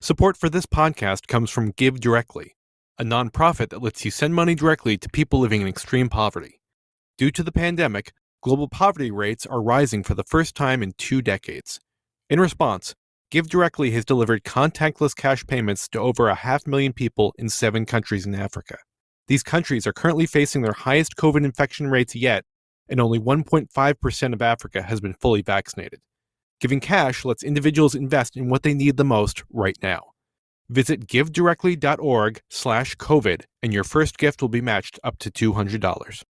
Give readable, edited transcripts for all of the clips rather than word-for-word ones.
Support for this podcast comes from Give Directly, a nonprofit that lets you send money directly to people living in extreme poverty. Due to the pandemic, global poverty rates are rising for the first time in 2 decades. In response, Give Directly has delivered contactless cash payments to over 500,000 people in 7 countries in Africa. These countries are currently facing their highest COVID infection rates yet, and only 1.5% of Africa has been fully vaccinated. Giving cash lets individuals invest in what they need the most right now. Visit givedirectly.org/COVID and your first gift will be matched up to $200.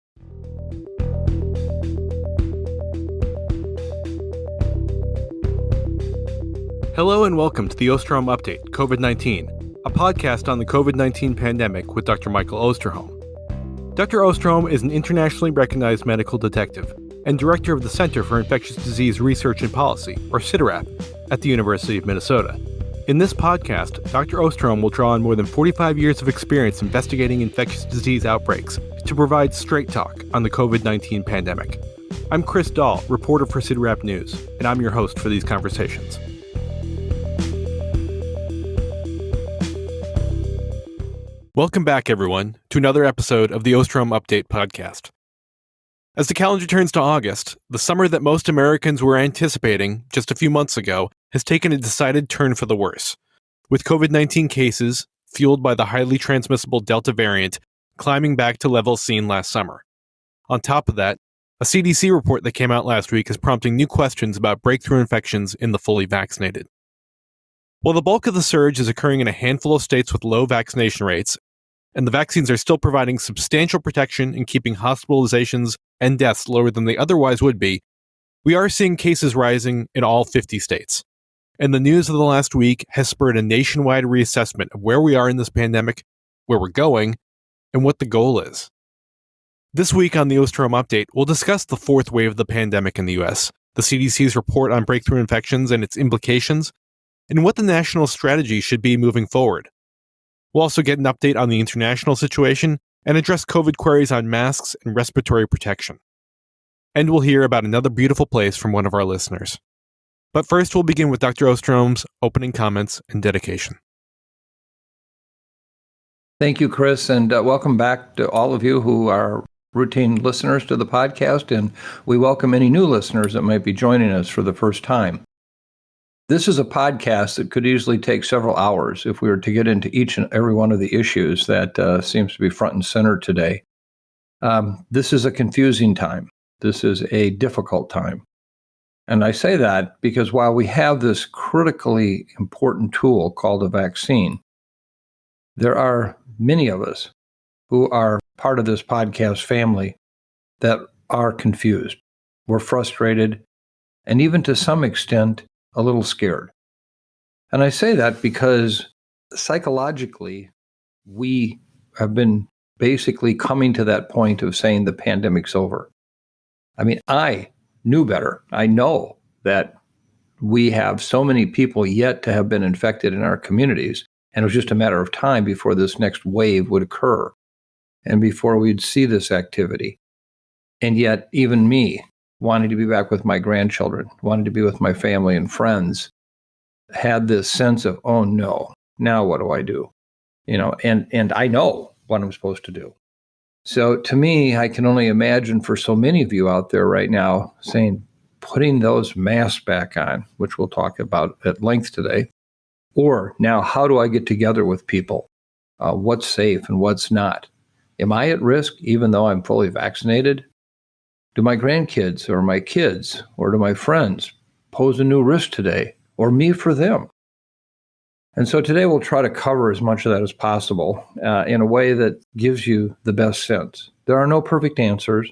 Hello and welcome to the Osterholm Update, COVID-19, a podcast on the COVID-19 pandemic with Dr. Michael Osterholm. Dr. Osterholm is an internationally recognized medical detective and director of the Center for Infectious Disease Research and Policy, or CIDRAP, at the University of Minnesota. In this podcast, Dr. Osterholm will draw on more than 45 years of experience investigating infectious disease outbreaks to provide straight talk on the COVID-19 pandemic. I'm Chris Dall, reporter for CIDRAP News, and I'm your host for these conversations. Welcome back, everyone, to another episode of the Osterholm Update podcast. As the calendar turns to August, the summer that most Americans were anticipating just a few months ago has taken a decided turn for the worse, with COVID-19 cases, fueled by the highly transmissible Delta variant, climbing back to levels seen last summer. On top of that, a CDC report that came out last week is prompting new questions about breakthrough infections in the fully vaccinated. While the bulk of the surge is occurring in a handful of states with low vaccination rates, and the vaccines are still providing substantial protection in keeping hospitalizations and deaths lower than they otherwise would be, we are seeing cases rising in all 50 states. And the news of the last week has spurred a nationwide reassessment of where we are in this pandemic, where we're going, and what the goal is. This week on the Osterholm Update, we'll discuss the fourth wave of the pandemic in the U.S., the CDC's report on breakthrough infections and its implications, and what the national strategy should be moving forward. We'll also get an update on the international situation and address COVID queries on masks and respiratory protection. And we'll hear about another beautiful place from one of our listeners. But first, we'll begin with Dr. Osterholm's opening comments and dedication. Thank you, Chris, and welcome back to all of you who are routine listeners to the podcast, and we welcome any new listeners that might be joining us for the first time. This is a podcast that could easily take several hours if we were to get into each and every one of the issues that seems to be front and center today. This is a confusing time. This is a difficult time. And I say that because while we have this critically important tool called a vaccine, there are many of us who are part of this podcast family that are confused. We're frustrated, and even to some extent, a little scared. And I say that because psychologically, we have been basically coming to that point of saying the pandemic's over. I mean, I knew better. I know that we have so many people yet to have been infected in our communities, and it was just a matter of time before this next wave would occur and before we'd see this activity. And yet, even me, wanting to be back with my grandchildren, wanting to be with my family and friends, had this sense of, oh no, now what do I do? And I know what I'm supposed to do. So to me, I can only imagine for so many of you out there right now saying, putting those masks back on, which we'll talk about at length today, or now how do I get together with people? What's safe and what's not? Am I at risk even though I'm fully vaccinated? Do my grandkids or my kids or do my friends pose a new risk today, or me for them? And so today we'll try to cover as much of that as possible in a way that gives you the best sense. There are no perfect answers.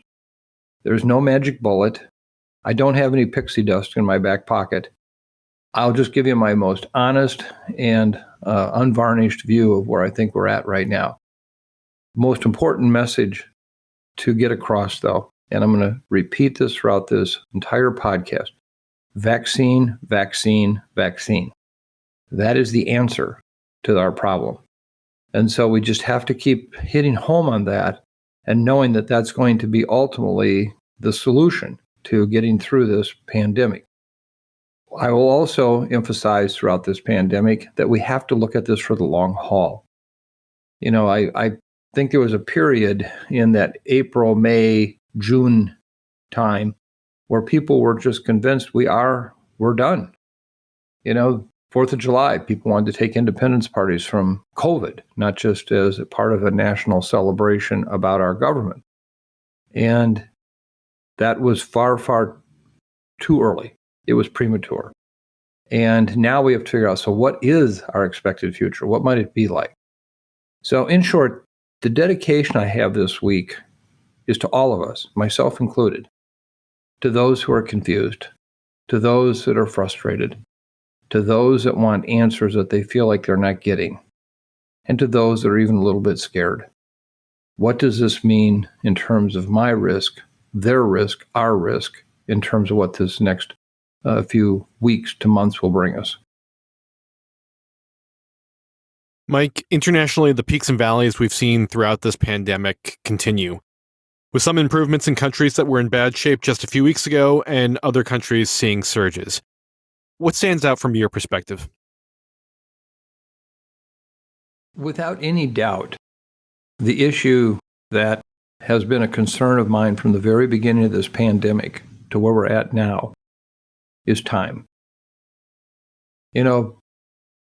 There's no magic bullet. I don't have any pixie dust in my back pocket. I'll just give you my most honest and unvarnished view of where I think we're at right now. Most important message to get across, though, and I'm going to repeat this throughout this entire podcast: vaccine, vaccine, vaccine. That is the answer to our problem. And so we just have to keep hitting home on that and knowing that that's going to be ultimately the solution to getting through this pandemic. I will also emphasize throughout this pandemic that we have to look at this for the long haul. I think there was a period in that April, May, June time where people were just convinced we're done. 4th of July, people wanted to take independence parties from COVID, not just as a part of a national celebration about our government. And that was far, far too early. It was premature. And now we have to figure out, so what is our expected future? What might it be like? So in short, the dedication I have this week is to all of us, myself included, to those who are confused, to those that are frustrated, to those that want answers that they feel like they're not getting, and to those that are even a little bit scared. What does this mean in terms of my risk, their risk, our risk, in terms of what this next few weeks to months will bring us? Mike, internationally, the peaks and valleys we've seen throughout this pandemic continue, with some improvements in countries that were in bad shape just a few weeks ago and other countries seeing surges. What stands out from your perspective? Without any doubt, the issue that has been a concern of mine from the very beginning of this pandemic to where we're at now is time.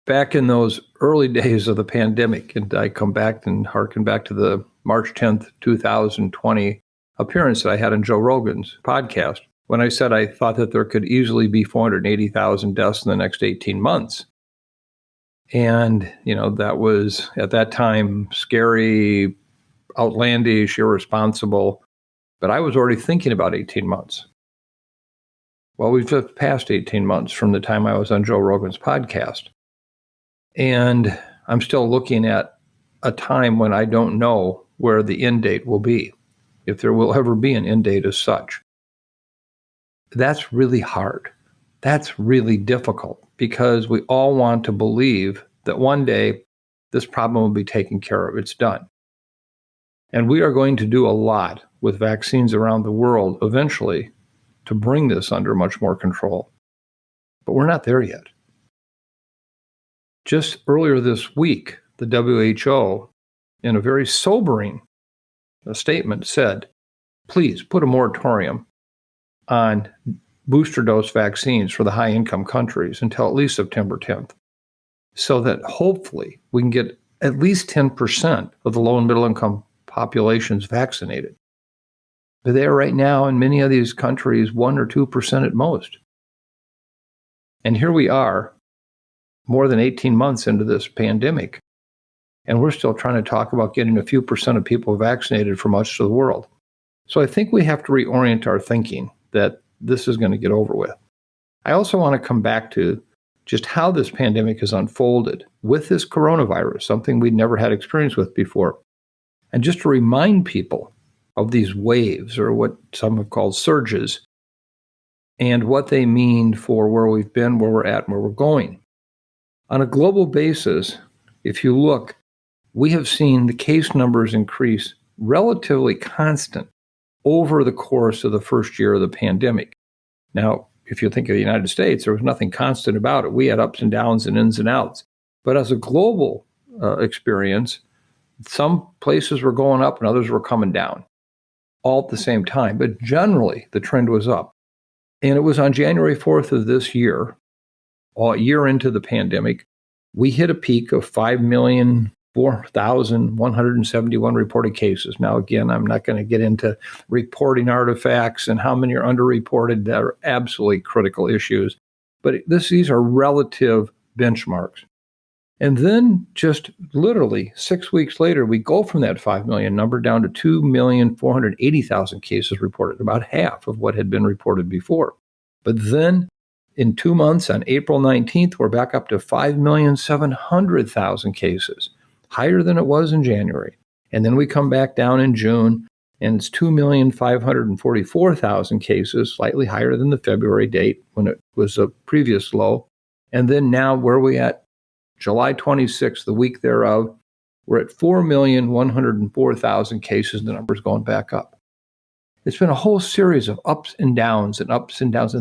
Back in those early days of the pandemic, and I come back and harken back to the March 10th, 2020 appearance that I had on Joe Rogan's podcast, when I said I thought that there could easily be 480,000 deaths in the next 18 months. And, that was, at that time, scary, outlandish, irresponsible. But I was already thinking about 18 months. Well, we've just passed 18 months from the time I was on Joe Rogan's podcast. And I'm still looking at a time when I don't know where the end date will be, if there will ever be an end date as such. That's really hard. That's really difficult because we all want to believe that one day this problem will be taken care of. It's done. And we are going to do a lot with vaccines around the world eventually to bring this under much more control. But we're not there yet. Just earlier this week, the WHO, in a very sobering statement, said, please put a moratorium on booster dose vaccines for the high-income countries until at least September 10th, so that hopefully we can get at least 10% of the low and middle-income populations vaccinated. But they are right now in many of these countries 1 or 2% at most. And here we are, more than 18 months into this pandemic, and we're still trying to talk about getting a few percent of people vaccinated for much of the world. So I think we have to reorient our thinking that this is going to get over with. I also want to come back to just how this pandemic has unfolded with this coronavirus, something we'd never had experience with before. And just to remind people of these waves, or what some have called surges, and what they mean for where we've been, where we're at, and where we're going. On a global basis, if you look, we have seen the case numbers increase relatively constant over the course of the first year of the pandemic. Now, if you think of the United States, there was nothing constant about it. We had ups and downs and ins and outs. But as a global experience, some places were going up and others were coming down, all at the same time. But generally, the trend was up. And it was on January 4th of this year, a year into the pandemic, we hit a peak of 5,004,171 reported cases. Now, again, I'm not going to get into reporting artifacts and how many are underreported. That are absolutely critical issues. But these are relative benchmarks. And then just literally 6 weeks later, we go from that 5 million number down to 2,480,000 cases reported, about half of what had been reported before. But then in 2 months, on April 19th, we're back up to 5,700,000 cases, higher than it was in January. And then we come back down in June, and it's 2,544,000 cases, slightly higher than the February date when it was a previous low. And then now where are we at? July 26th, the week thereof, we're at 4,104,000 cases. The number's going back up. It's been a whole series of ups and downs, and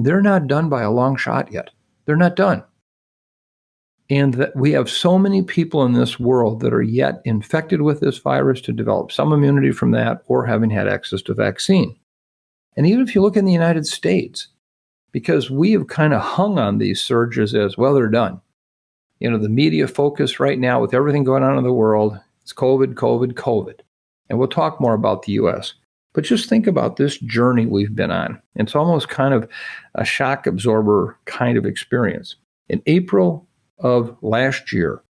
they're not done by a long shot yet. They're not done. And that we have so many people in this world that are yet infected with this virus to develop some immunity from that or having had access to vaccine. And even if you look in the United States, because we have kind of hung on these surges as, well, they're done. The media focus right now with everything going on in the world, it's COVID, COVID, COVID. And we'll talk more about the U.S. But just think about this journey we've been on. It's almost kind of a shock absorber kind of experience. In April of last year,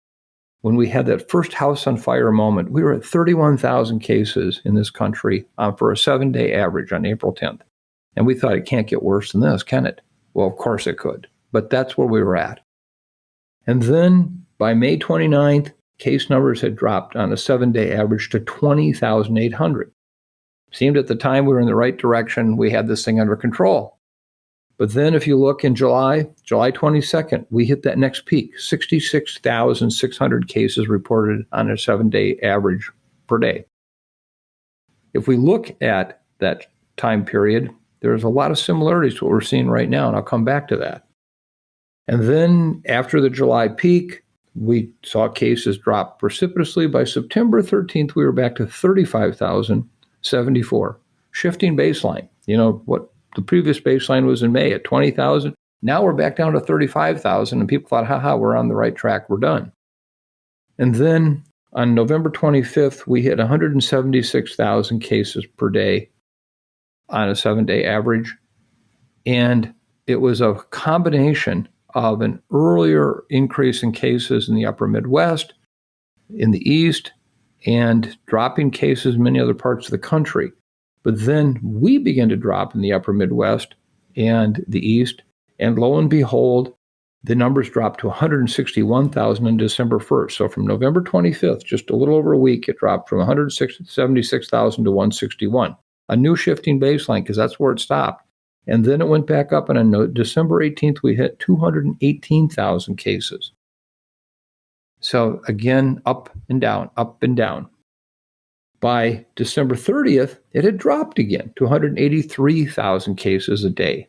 when we had that first house on fire moment, we were at 31,000 cases in this country for a 7-day average on April 10th. And we thought it can't get worse than this, can it? Well, of course it could. But that's where we were at. And then by May 29th, case numbers had dropped on a 7-day average to 20,800. Seemed at the time we were in the right direction. We had this thing under control. But then if you look in July 22nd, we hit that next peak, 66,600 cases reported on a 7-day average per day. If we look at that time period, there's a lot of similarities to what we're seeing right now, and I'll come back to that. And then after the July peak, we saw cases drop precipitously. By September 13th, we were back to 35,074, shifting baseline. What the previous baseline was in May at 20,000. Now we're back down to 35,000, and people thought, we're on the right track, we're done. And then on November 25th, we hit 176,000 cases per day on a 7-day average. And it was a combination of an earlier increase in cases in the upper Midwest, in the East, and dropping cases in many other parts of the country. But then we began to drop in the upper Midwest and the East, and lo and behold, the numbers dropped to 161,000 on December 1st. So from November 25th, just a little over a week, it dropped from 176,000 to 161. A new shifting baseline, because that's where it stopped. And then it went back up, and on December 18th, we hit 218,000 cases. So again, up and down, up and down. By December 30th, it had dropped again to 183,000 cases a day.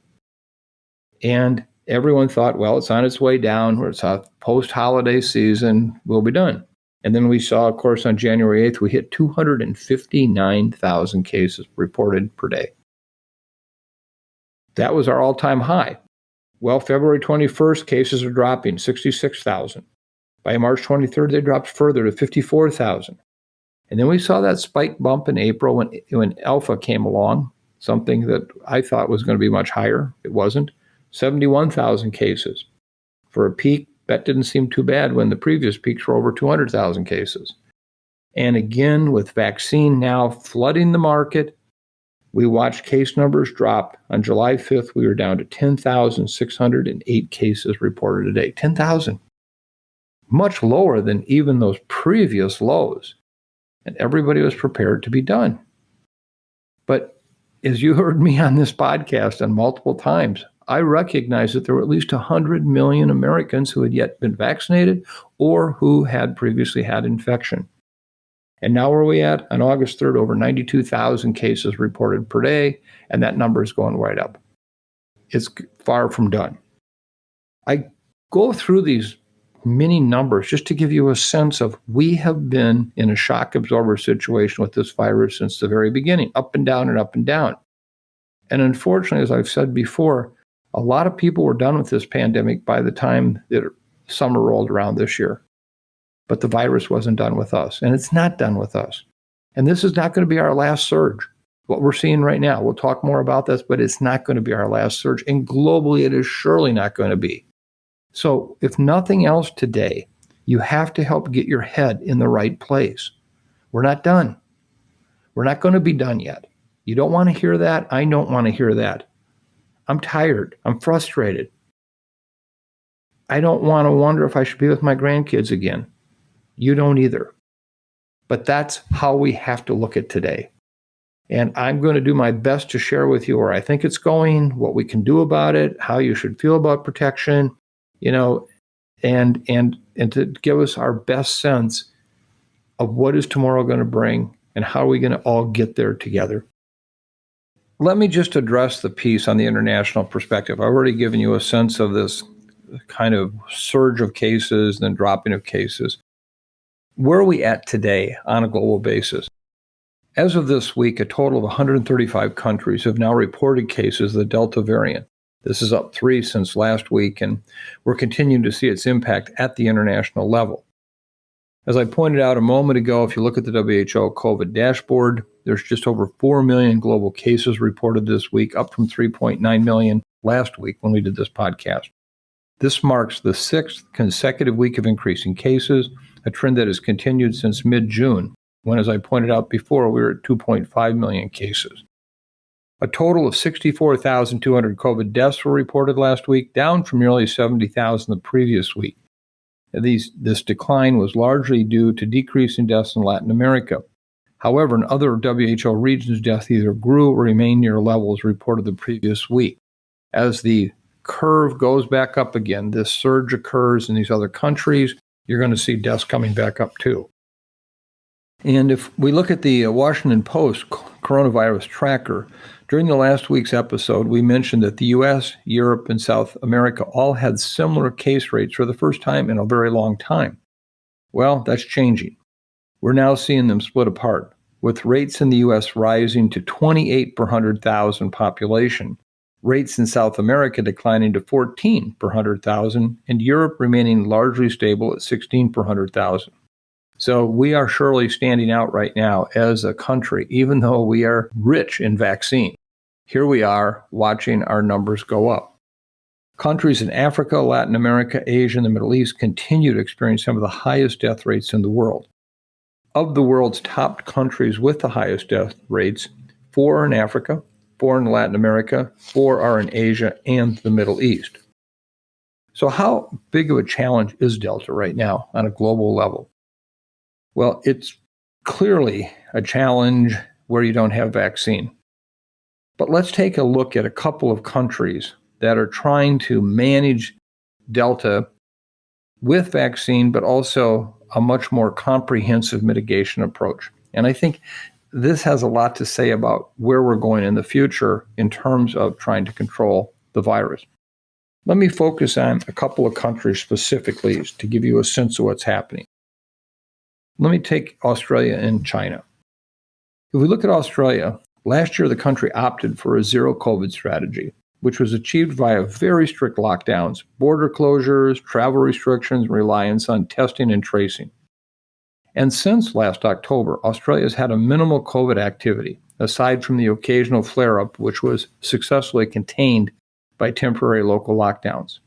And everyone thought, well, it's on its way down, or it's a post-holiday season, we'll be done. And then we saw, of course, on January 8th, we hit 259,000 cases reported per day. That was our all-time high. Well, February 21st, cases are dropping, 66,000. By March 23rd, they dropped further to 54,000. And then we saw that spike bump in April when Alpha came along, something that I thought was going to be much higher. It wasn't. 71,000 cases. For a peak, that didn't seem too bad when the previous peaks were over 200,000 cases. And again, with vaccine now flooding the market, we watched case numbers drop. On July 5th, we were down to 10,608 cases reported a day. 10,000. Much lower than even those previous lows. And everybody was prepared to be done. But as you heard me on this podcast on multiple times, I recognize that there were at least 100 million Americans who had yet been vaccinated or who had previously had infection. And now where are we at? On August 3rd, over 92,000 cases reported per day, and that number is going right up. It's far from done. I go through these many numbers just to give you a sense of we have been in a shock absorber situation with this virus since the very beginning, up and down and up and down. And unfortunately, as I've said before, a lot of people were done with this pandemic by the time that summer rolled around this year. But the virus wasn't done with us, and it's not done with us. And this is not going to be our last surge. What we're seeing right now, we'll talk more about this, but it's not going to be our last surge. And globally, it is surely not going to be. So if nothing else today, you have to help get your head in the right place. We're not done. We're not going to be done yet. You don't want to hear that. I don't want to hear that. I'm tired. I'm frustrated. I don't want to wonder if I should be with my grandkids again. You don't either. But that's how we have to look at today. And I'm going to do my best to share with you where I think it's going, what we can do about it, how you should feel about protection, and to give us our best sense of what is tomorrow going to bring and how are we going to all get there together. Let me just address the piece on the international perspective. I've already given you a sense of this kind of surge of cases, then dropping of cases. Where are we at today on a global basis? As of this week, a total of 135 countries have now reported cases of the Delta variant. This is up 3 since last week, and we're continuing to see its impact at the international level. As I pointed out a moment ago, if you look at the WHO COVID dashboard, there's just over 4 million global cases reported this week, up from 3.9 million last week when we did this podcast. This marks the 6th consecutive week of increasing cases, a trend that has continued since mid-June, when, as I pointed out before, we were at 2.5 million cases. A total of 64,200 COVID deaths were reported last week, down from nearly 70,000 the previous week. This decline was largely due to decrease in deaths in Latin America. However, in other WHO regions, deaths either grew or remained near levels reported the previous week. As the curve goes back up again, this surge occurs in these other countries, you're going to see deaths coming back up too. And if we look at the Washington Post coronavirus tracker, during the last week's episode, we mentioned that the U.S., Europe, and South America all had similar case rates for the first time in a very long time. Well, that's changing. We're now seeing them split apart, with rates in the U.S. rising to 28 per 100,000 population, rates in South America declining to 14 per 100,000, and Europe remaining largely stable at 16 per 100,000. So we are surely standing out right now as a country, even though we are rich in vaccine. Here we are watching our numbers go up. Countries in Africa, Latin America, Asia, and the Middle East continue to experience some of the highest death rates in the world. Of the world's top countries with the highest death rates, 4 are in Africa, 4 in Latin America, 4 are in Asia and the Middle East. So how big of a challenge is Delta right now on a global level? Well, it's clearly a challenge where you don't have vaccine. But let's take a look at a couple of countries that are trying to manage Delta with vaccine, but also a much more comprehensive mitigation approach. And I think this has a lot to say about where we're going in the future in terms of trying to control the virus. Let me focus on a couple of countries specifically to give you a sense of what's happening. Let me take Australia and China. If we look at Australia, last year the country opted for a zero COVID strategy, which was achieved via very strict lockdowns, border closures, travel restrictions, reliance on testing and tracing. And since last October, Australia has had a minimal COVID activity, aside from the occasional flare-up, which was successfully contained by temporary local lockdowns.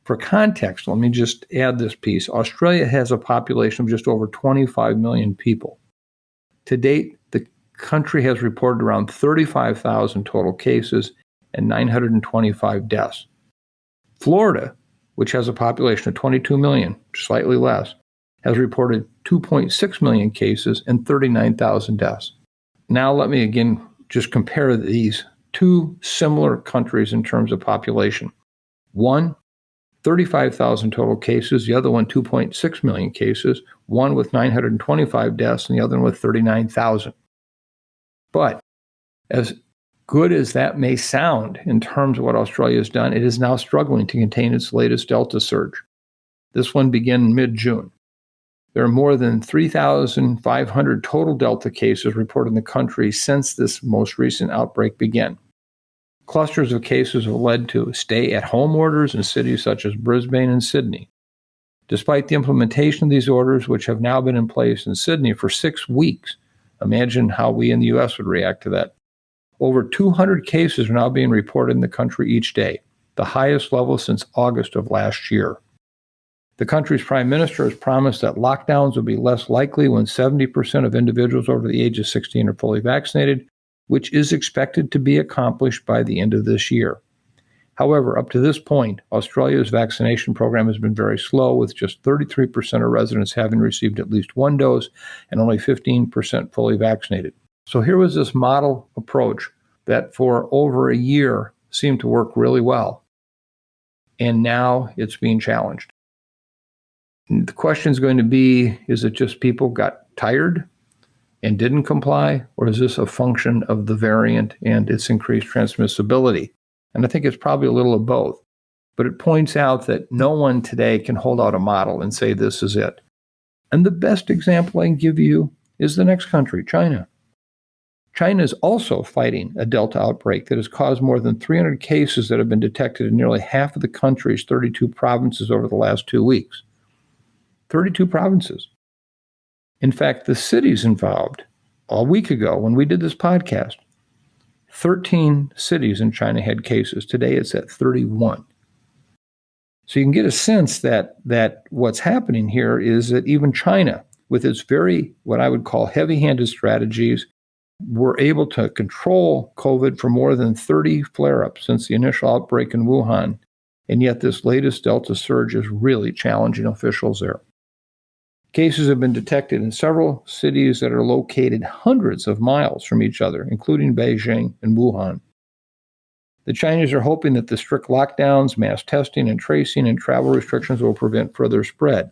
For context, let me just add this piece. Australia has a population of just over 25 million people. To date, the country has reported around 35,000 total cases and 925 deaths. Florida, which has a population of 22 million, slightly less, has reported 2.6 million cases and 39,000 deaths. Now let me again just compare these two similar countries in terms of population. One, 35,000 total cases, the other one 2.6 million cases, one with 925 deaths and the other one with 39,000. But as good as that may sound in terms of what Australia has done, it is now struggling to contain its latest Delta surge. This one began in mid-June. There are more than 3,500 total Delta cases reported in the country since this most recent outbreak began. Clusters of cases have led to stay-at-home orders in cities such as Brisbane and Sydney. Despite the implementation of these orders, which have now been in place in Sydney for 6 weeks, imagine how we in the U.S. would react to that. Over 200 cases are now being reported in the country each day, the highest level since August of last year. The country's prime minister has promised that lockdowns will be less likely when 70% of individuals over the age of 16 are fully vaccinated, which is expected to be accomplished by the end of this year. However, up to this point, Australia's vaccination program has been very slow, with just 33% of residents having received at least one dose and only 15% fully vaccinated. So here was this model approach that for over a year seemed to work really well. And now it's being challenged. And the question is going to be, is it just people got tired and didn't comply, or is this a function of the variant and its increased transmissibility? And I think it's probably a little of both. but it points out that no one today can hold out a model and say this is it. And the best example I can give you is the next country, China. China is also fighting a Delta outbreak that has caused more than 300 cases that have been detected in nearly half of the country's 32 provinces over the last 2 weeks. 32 provinces. In fact, the cities involved, a week ago when we did this podcast, 13 cities in China had cases. Today it's at 31. So you can get a sense that what's happening here is that even China, with its very, what I would call heavy-handed strategies, were able to control COVID for more than 30 flare-ups since the initial outbreak in Wuhan. And yet this latest Delta surge is really challenging officials there. Cases have been detected in several cities that are located hundreds of miles from each other, including Beijing and Wuhan. The Chinese are hoping that the strict lockdowns, mass testing and tracing, and travel restrictions will prevent further spread.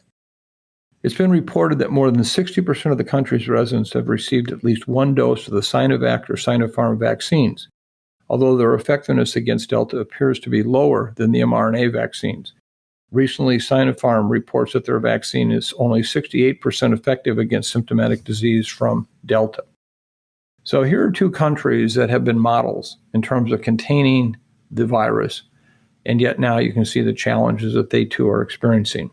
It's been reported that more than 60% of the country's residents have received at least one dose of the Sinovac or Sinopharm vaccines, although their effectiveness against Delta appears to be lower than the mRNA vaccines. Recently, Sinopharm reports that their vaccine is only 68% effective against symptomatic disease from Delta. So here are two countries that have been models in terms of containing the virus, and yet now you can see the challenges that they too are experiencing.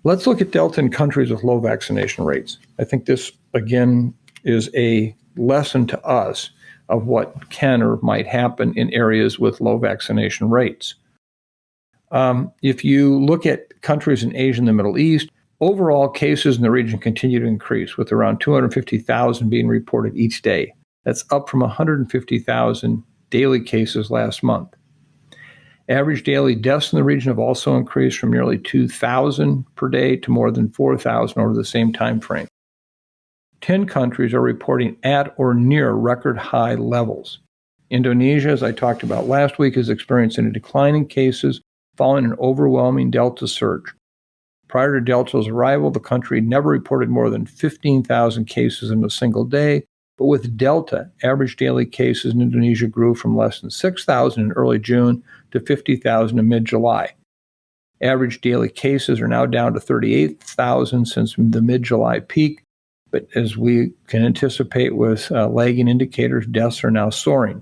Let's look at Delta in countries with low vaccination rates. I think this, again, is a lesson to us of what can or might happen in areas with low vaccination rates. If you look at countries in Asia and the Middle East, overall cases in the region continue to increase, with around 250,000 being reported each day. That's up from 150,000 daily cases last month. Average daily deaths in the region have also increased from nearly 2,000 per day to more than 4,000 over the same time frame. 10 countries are reporting at or near record high levels. Indonesia, as I talked about last week, is experiencing a decline in cases following an overwhelming Delta surge. Prior to Delta's arrival, the country never reported more than 15,000 cases in a single day, but with Delta, average daily cases in Indonesia grew from less than 6,000 in early June to 50,000 in mid-July. Average daily cases are now down to 38,000 since the mid-July peak, but as we can anticipate with lagging indicators, deaths are now soaring.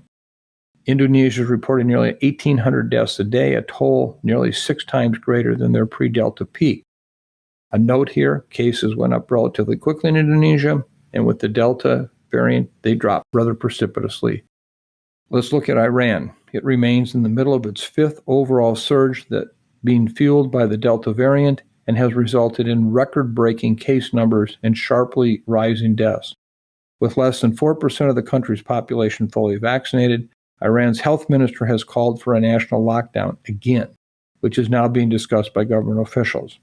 Indonesia is reporting nearly 1,800 deaths a day, a toll nearly 6 times greater than their pre-Delta peak. A note here, cases went up relatively quickly in Indonesia, and with the Delta variant, they dropped rather precipitously. Let's look at Iran. It remains in the middle of its 5th overall surge that being fueled by the Delta variant and has resulted in record-breaking case numbers and sharply rising deaths. With less than 4% of the country's population fully vaccinated, Iran's health minister has called for a national lockdown again, which is now being discussed by government officials.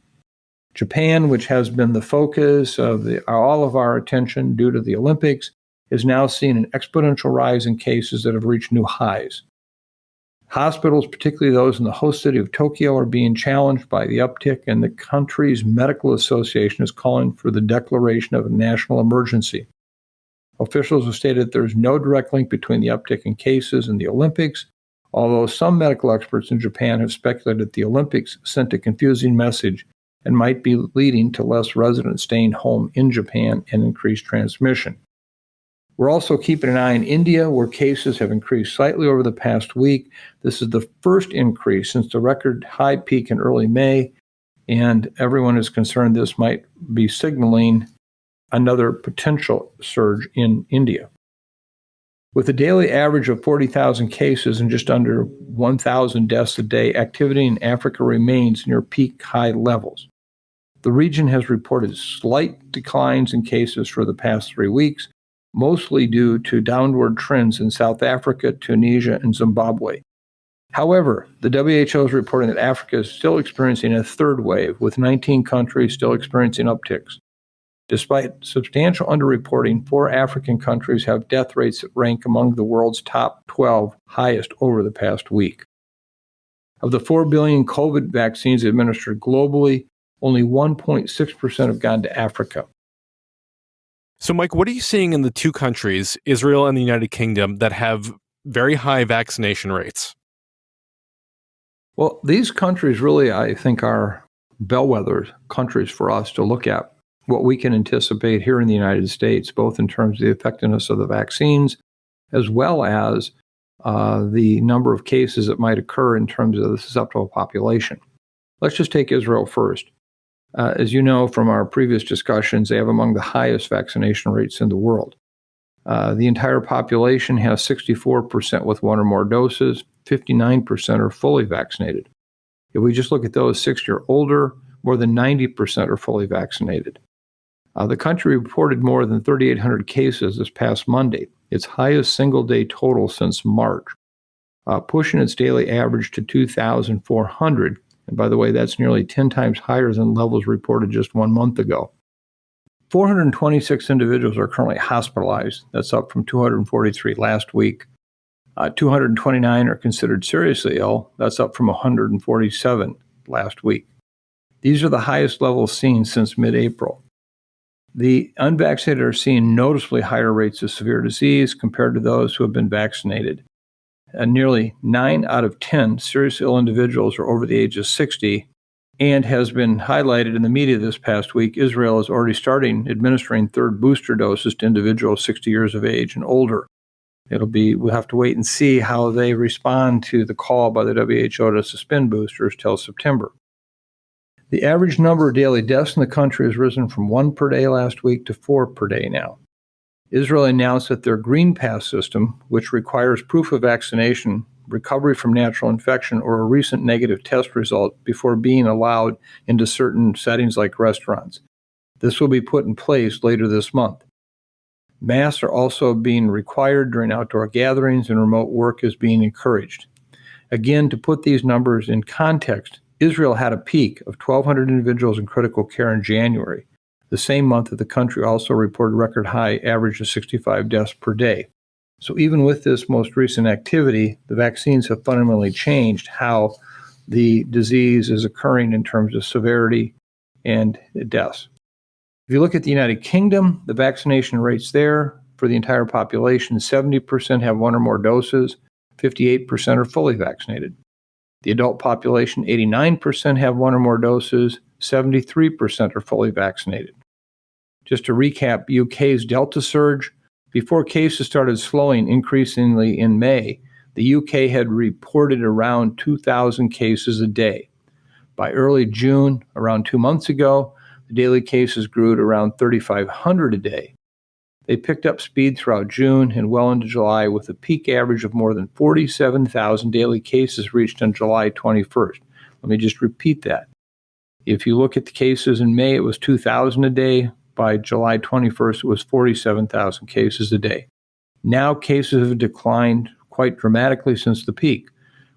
Japan, which has been the focus of all of our attention due to the Olympics, is now seeing an exponential rise in cases that have reached new highs. Hospitals, particularly those in the host city of Tokyo, are being challenged by the uptick, and the country's medical association is calling for the declaration of a national emergency. Officials have stated that there is no direct link between the uptick in cases and the Olympics, although some medical experts in Japan have speculated that the Olympics sent a confusing message and might be leading to less residents staying home in Japan and increased transmission. We're also keeping an eye on India, where cases have increased slightly over the past week. This is the first increase since the record high peak in early May, and everyone is concerned this might be signaling another potential surge in India. With a daily average of 40,000 cases and just under 1,000 deaths a day, activity in Africa remains near peak high levels. The region has reported slight declines in cases for the past 3 weeks, mostly due to downward trends in South Africa, Tunisia, and Zimbabwe. However, the WHO is reporting that Africa is still experiencing a third wave, with 19 countries still experiencing upticks. Despite substantial underreporting, 4 African countries have death rates that rank among the world's top 12 highest over the past week. Of the 4 billion COVID vaccines administered globally, only 1.6% have gone to Africa. So, Mike, what are you seeing in the two countries, Israel and the United Kingdom, that have very high vaccination rates? Well, these countries really, I think, are bellwether countries for us to look at what we can anticipate here in the United States, both in terms of the effectiveness of the vaccines, as well as the number of cases that might occur in terms of the susceptible population. Let's just take Israel first. As you know from our previous discussions, they have among the highest vaccination rates in the world. The entire population has 64% with one or more doses, 59% are fully vaccinated. If we just look at those 60 or older, more than 90% are fully vaccinated. The country reported more than 3,800 cases this past Monday, its highest single-day total since March, pushing its daily average to 2,400. And by the way, that's nearly 10 times higher than levels reported just 1 month ago. 426 individuals are currently hospitalized. That's up from 243 last week. 229 are considered seriously ill. That's up from 147 last week. These are the highest levels seen since mid-April. The unvaccinated are seeing noticeably higher rates of severe disease compared to those who have been vaccinated. Nearly 9 out of 10 seriously ill individuals are over the age of 60, and has been highlighted in the media this past week. Israel is already starting administering third booster doses to individuals 60 years of age and older. We'll have to wait and see how they respond to the call by the WHO to suspend boosters till September. The average number of daily deaths in the country has risen from 1 per day last week to 4 per day now. Israel announced that their Green Pass system, which requires proof of vaccination, recovery from natural infection, or a recent negative test result before being allowed into certain settings like restaurants. This will be put in place later this month. Masks are also being required during outdoor gatherings, and remote work is being encouraged. Again, to put these numbers in context, Israel had a peak of 1,200 individuals in critical care in January, the same month that the country also reported record high average of 65 deaths per day. So even with this most recent activity, the vaccines have fundamentally changed how the disease is occurring in terms of severity and deaths. If you look at the United Kingdom, the vaccination rates there for the entire population, 70% have one or more doses, 58% are fully vaccinated. The adult population, 89% have one or more doses, 73% are fully vaccinated. Just to recap, UK's Delta surge, before cases started slowing increasingly in May, the UK had reported around 2,000 cases a day. By early June, around 2 months ago, the daily cases grew to around 3,500 a day. They picked up speed throughout June and well into July, with a peak average of more than 47,000 daily cases reached on July 21st. Let me just repeat that. If you look at the cases in May, it was 2,000 a day. By July 21st, it was 47,000 cases a day. Now cases have declined quite dramatically since the peak,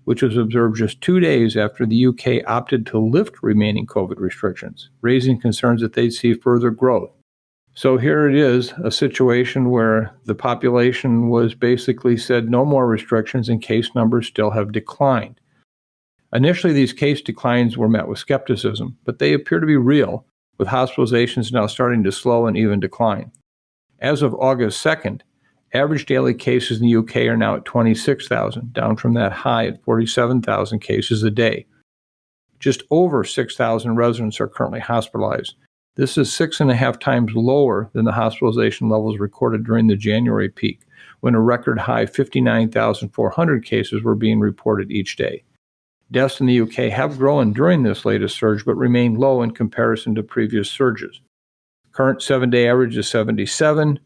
which was observed just 2 days after the UK opted to lift remaining COVID restrictions, raising concerns that they'd see further growth. So here it is, a situation where the population was basically said no more restrictions, and case numbers still have declined. Initially, these case declines were met with skepticism, but they appear to be real, with hospitalizations now starting to slow and even decline. As of August 2nd, average daily cases in the UK are now at 26,000, down from that high at 47,000 cases a day. Just over 6,000 residents are currently hospitalized. This is 6.5 times lower than the hospitalization levels recorded during the January peak, when a record high 59,400 cases were being reported each day. Deaths in the UK have grown during this latest surge, but remain low in comparison to previous surges. Current 7-day average is 77.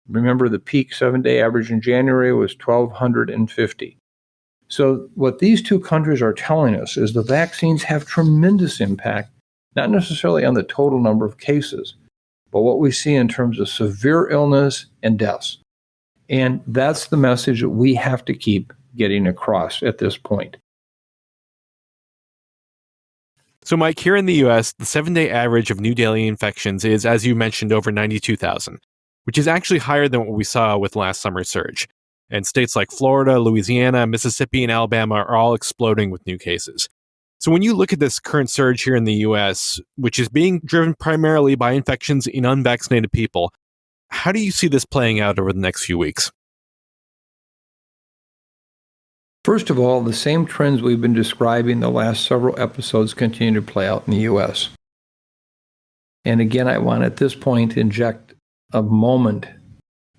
Remember, the peak 7-day average in January was 1,250. So what these two countries are telling us is the vaccines have tremendous impact, not necessarily on the total number of cases, but what we see in terms of severe illness and deaths. And that's the message that we have to keep getting across at this point. So, Mike, here in the U.S., the 7-day average of new daily infections is, as you mentioned, over 92,000, which is actually higher than what we saw with last summer's surge. And states like Florida, Louisiana, Mississippi, and Alabama are all exploding with new cases. So when you look at this current surge here in the U.S., which is being driven primarily by infections in unvaccinated people, how do you see this playing out over the next few weeks? First of all, the same trends we've been describing the last several episodes continue to play out in the U.S. And again, I want at this point to inject a moment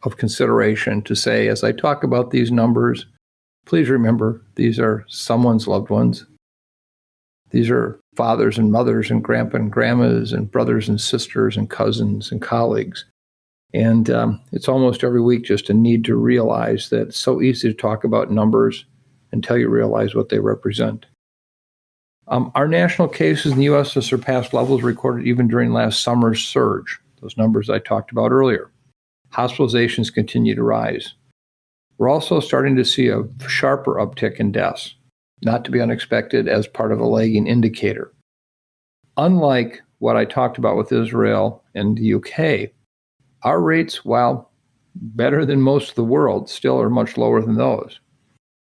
of consideration to say, as I talk about these numbers, please remember these are someone's loved ones. These are fathers and mothers and grandpa and grandmas and brothers and sisters and cousins and colleagues. And it's almost every week just a need to realize that it's so easy to talk about numbers until you realize what they represent. Our national cases in the U.S. have surpassed levels recorded even during last summer's surge, those numbers I talked about earlier. Hospitalizations continue to rise. We're also starting to see a sharper uptick in deaths, not to be unexpected as part of a lagging indicator. Unlike what I talked about with Israel and the UK, our rates, while better than most of the world, still are much lower than those.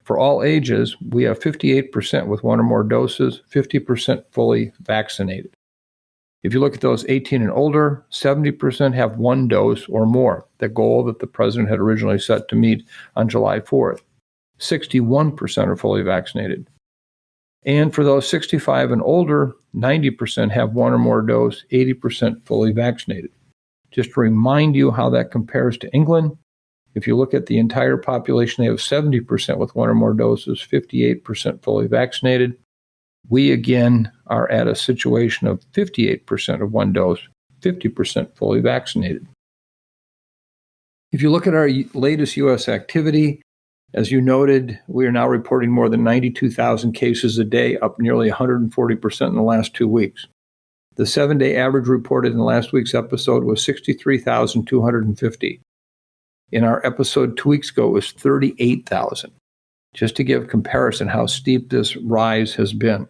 For all ages, we have 58% with one or more doses, 50% fully vaccinated. If you look at those 18 and older, 70% have one dose or more, the goal that the president had originally set to meet on July 4th. 61% are fully vaccinated. And for those 65 and older, 90% have one or more dose, 80% fully vaccinated. Just to remind you how that compares to England, if you look at the entire population, they have 70% with one or more doses, 58% fully vaccinated. We, again, are at a situation of 58% of one dose, 50% fully vaccinated. If you look at our latest U.S. activity, as you noted, we are now reporting more than 92,000 cases a day, up nearly 140% in the last 2 weeks. The 7-day average reported in last week's episode was 63,250. In our episode 2 weeks ago, it was 38,000. Just to give comparison how steep this rise has been.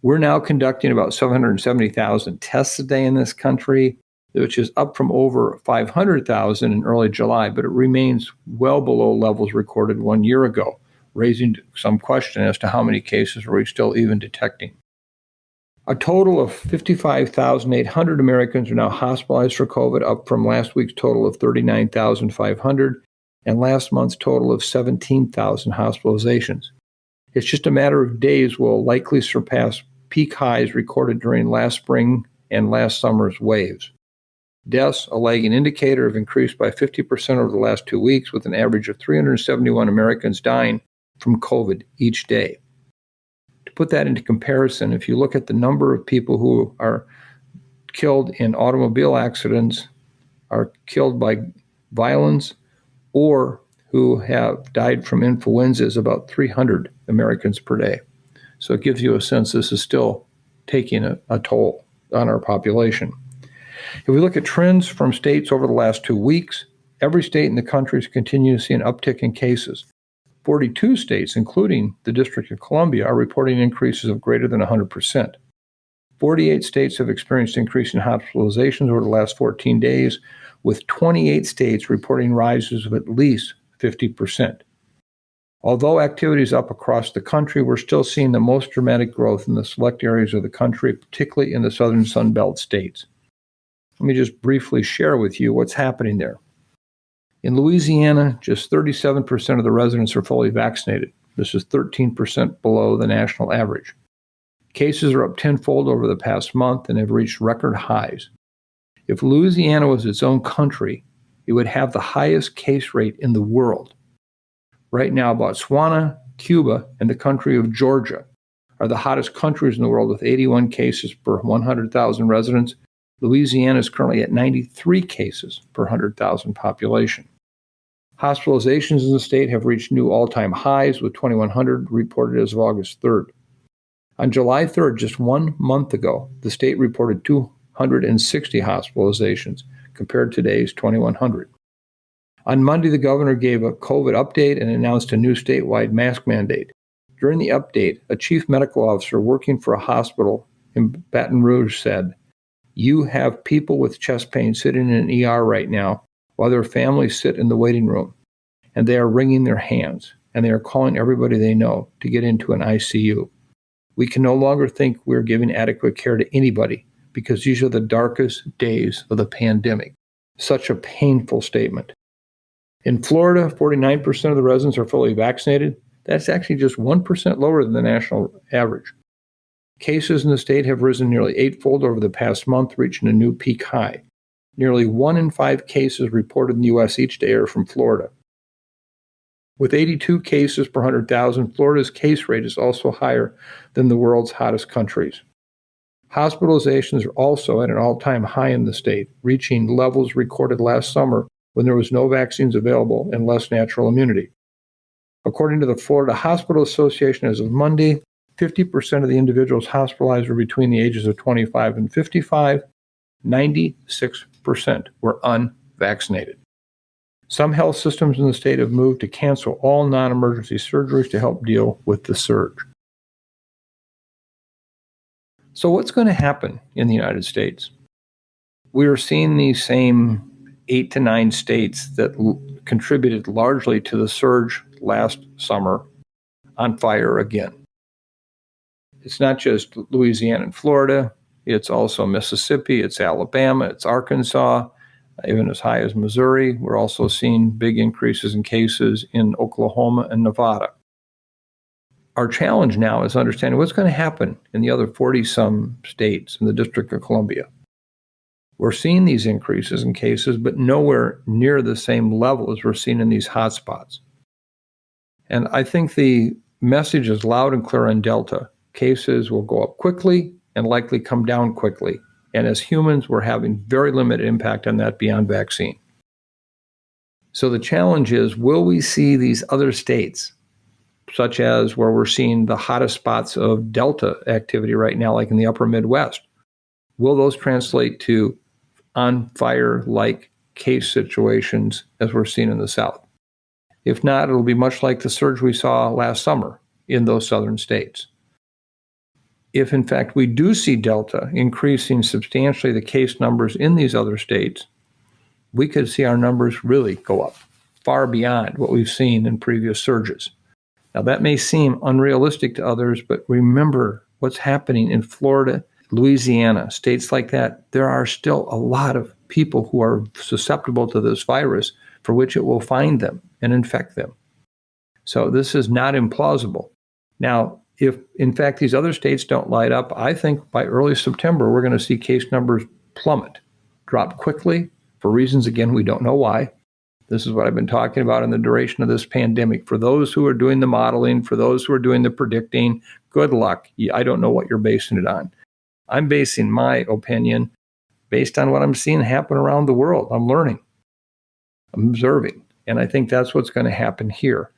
We're now conducting about 770,000 tests a day in this country, which is up from over 500,000 in early July, but it remains well below levels recorded 1 year ago, raising some question as to how many cases are we still even detecting. A total of 55,800 Americans are now hospitalized for COVID, up from last week's total of 39,500 and last month's total of 17,000 hospitalizations. It's just a matter of days will likely surpass peak highs recorded during last spring and last summer's waves. Deaths, a lagging indicator, have increased by 50% over the last 2 weeks, with an average of 371 Americans dying from COVID each day. To put that into comparison, if you look at the number of people who are killed in automobile accidents, are killed by violence, or who have died from influenza, is about 300 Americans per day. So it gives you a sense this is still taking a toll on our population. If we look at trends from states over the last 2 weeks, every state in the country continues to see an uptick in cases. 42 states, including the District of Columbia, are reporting increases of greater than 100%. 48 states have experienced increase in hospitalizations over the last 14 days, with 28 states reporting rises of at least 50%. Although activity is up across the country, we're still seeing the most dramatic growth in the select areas of the country, particularly in the southern Sun Belt states. Let me just briefly share with you what's happening there. In Louisiana, just 37% of the residents are fully vaccinated. This is 13% below the national average. Cases are up tenfold over the past month and have reached record highs. If Louisiana was its own country, it would have the highest case rate in the world. Right now, Botswana, Cuba, and the country of Georgia are the hottest countries in the world with 81 cases per 100,000 residents. Louisiana is currently at 93 cases per 100,000 population. Hospitalizations in the state have reached new all-time highs, with 2,100 reported as of August 3rd. On July 3rd, just 1 month ago, the state reported 260 hospitalizations, compared to today's 2,100. On Monday, the governor gave a COVID update and announced a new statewide mask mandate. During the update, a chief medical officer working for a hospital in Baton Rouge said, "You have people with chest pain sitting in an ER right now while their families sit in the waiting room, and they are wringing their hands, and they are calling everybody they know to get into an ICU. We can no longer think we're giving adequate care to anybody because these are the darkest days of the pandemic." Such a painful statement. In Florida, 49% of the residents are fully vaccinated. That's actually just 1% lower than the national average. Cases in the state have risen nearly eightfold over the past month, reaching a new peak high. Nearly 1 in 5 cases reported in the U.S. each day are from Florida. With 82 cases per 100,000, Florida's case rate is also higher than the world's hottest countries. Hospitalizations are also at an all-time high in the state, reaching levels recorded last summer when there was no vaccines available and less natural immunity. According to the Florida Hospital Association, as of Monday, 50% of the individuals hospitalized were between the ages of 25 and 55. 96% were unvaccinated. Some health systems in the state have moved to cancel all non-emergency surgeries to help deal with the surge. So what's going to happen in the United States? We are seeing these same 8 to 9 states that contributed largely to the surge last summer on fire again. It's not just Louisiana and Florida, it's also Mississippi, it's Alabama, it's Arkansas, even as high as Missouri. We're also seeing big increases in cases in Oklahoma and Nevada. Our challenge now is understanding what's going to happen in the other 40-some states in the District of Columbia. We're seeing these increases in cases, but nowhere near the same level as we're seeing in these hotspots. And I think the message is loud and clear on Delta. Cases will go up quickly and likely come down quickly. And as humans, we're having very limited impact on that beyond vaccine. So the challenge is, will we see these other states, such as where we're seeing the hottest spots of Delta activity right now, like in the upper Midwest, will those translate to on-fire-like case situations as we're seeing in the South? If not, it'll be much like the surge we saw last summer in those southern states. If, in fact, we do see Delta increasing substantially the case numbers in these other states, we could see our numbers really go up far beyond what we've seen in previous surges. Now, that may seem unrealistic to others, but remember what's happening in Florida, Louisiana, states like that. There are still a lot of people who are susceptible to this virus for which it will find them and infect them. So this is not implausible. Now, if, in fact, these other states don't light up, I think by early September, we're going to see case numbers plummet, drop quickly for reasons, again, we don't know why. This is what I've been talking about in the duration of this pandemic. For those who are doing the modeling, for those who are doing the predicting, good luck. I don't know what you're basing it on. I'm basing my opinion based on what I'm seeing happen around the world. I'm learning, I'm observing, and I think that's what's going to happen here.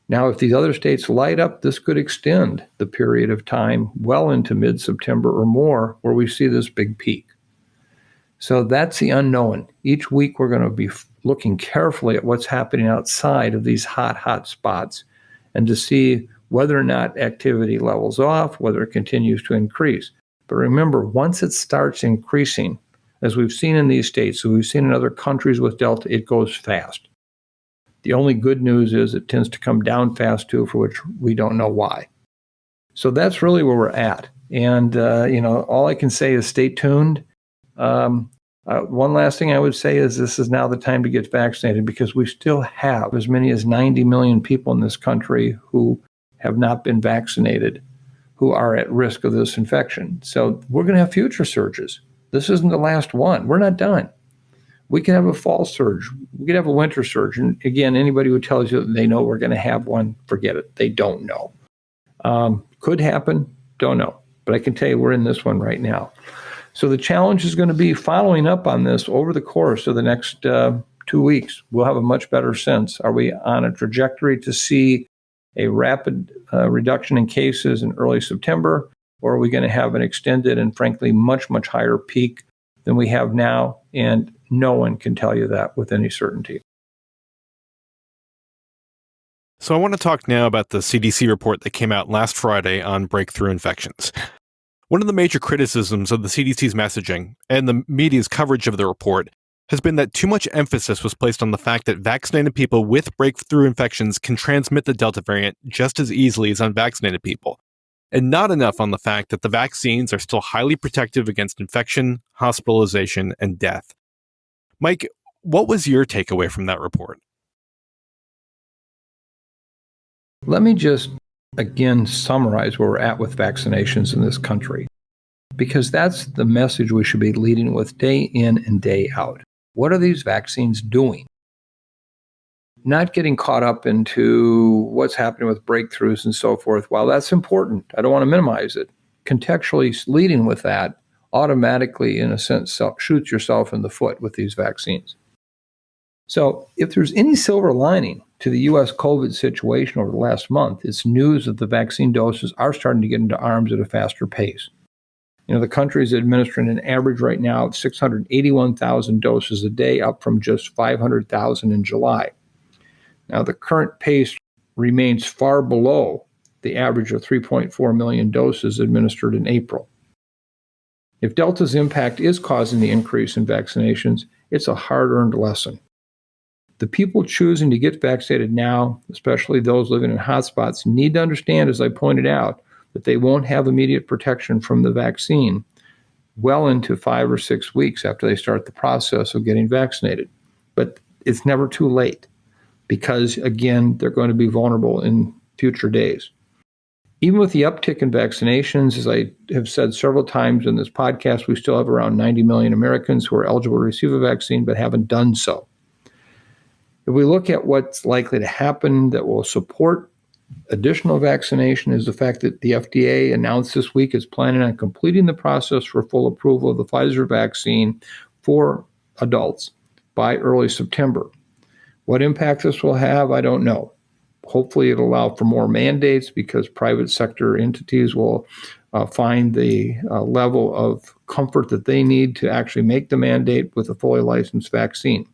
Now, if these other states light up, this could extend the period of time well into mid-September or more where we see this big peak. So that's the unknown. Each week we're going to be looking carefully at what's happening outside of these hot spots and to see whether or not activity levels off, whether it continues to increase. But remember, once it starts increasing, as we've seen in these states, as we've seen in other countries with Delta, it goes fast. The only good news is it tends to come down fast too, for which we don't know why. So that's really where we're at. And, all I can say is stay tuned. One last thing I would say is this is now the time to get vaccinated, because we still have as many as 90 million people in this country who have not been vaccinated, who are at risk of this infection. So we're going to have future surges. This isn't the last one. We're not done. We could have a fall surge. We could have a winter surge. And again, anybody who tells you that they know we're going to have one, forget it. They don't know. Could happen. Don't know. But I can tell you we're in this one right now. So the challenge is going to be following up on this over the course of the next 2 weeks. We'll have a much better sense. Are we on a trajectory to see a rapid reduction in cases in early September, or are we going to have an extended and frankly much, much higher peak than we have now? And no one can tell you that with any certainty. So I want to talk now about the CDC report that came out last Friday on breakthrough infections. One of the major criticisms of the CDC's messaging and the media's coverage of the report has been that too much emphasis was placed on the fact that vaccinated people with breakthrough infections can transmit the Delta variant just as easily as unvaccinated people, and not enough on the fact that the vaccines are still highly protective against infection, hospitalization, and death. Mike, what was your takeaway from that report? Let me just again summarize where we're at with vaccinations in this country, because that's the message we should be leading with day in and day out. What are these vaccines doing? Not getting caught up into what's happening with breakthroughs and so forth. While that's important, I don't want to minimize it. Contextually leading with that automatically, in a sense, shoots yourself in the foot with these vaccines. So if there's any silver lining to the U.S. COVID situation over the last month, it's news that the vaccine doses are starting to get into arms at a faster pace. The country is administering an average right now of 681,000 doses a day, up from just 500,000 in July. Now, the current pace remains far below the average of 3.4 million doses administered in April. If Delta's impact is causing the increase in vaccinations, it's a hard-earned lesson. The people choosing to get vaccinated now, especially those living in hotspots, need to understand, as I pointed out, that they won't have immediate protection from the vaccine well into 5 or 6 weeks after they start the process of getting vaccinated. But it's never too late because, again, they're going to be vulnerable in future days. Even with the uptick in vaccinations, as I have said several times in this podcast, we still have around 90 million Americans who are eligible to receive a vaccine but haven't done so. If we look at what's likely to happen that will support additional vaccination, is the fact that the FDA announced this week is planning on completing the process for full approval of the Pfizer vaccine for adults by early September. What impact this will have, I don't know. Hopefully it'll allow for more mandates because private sector entities will find the level of comfort that they need to actually make the mandate with a fully licensed vaccine.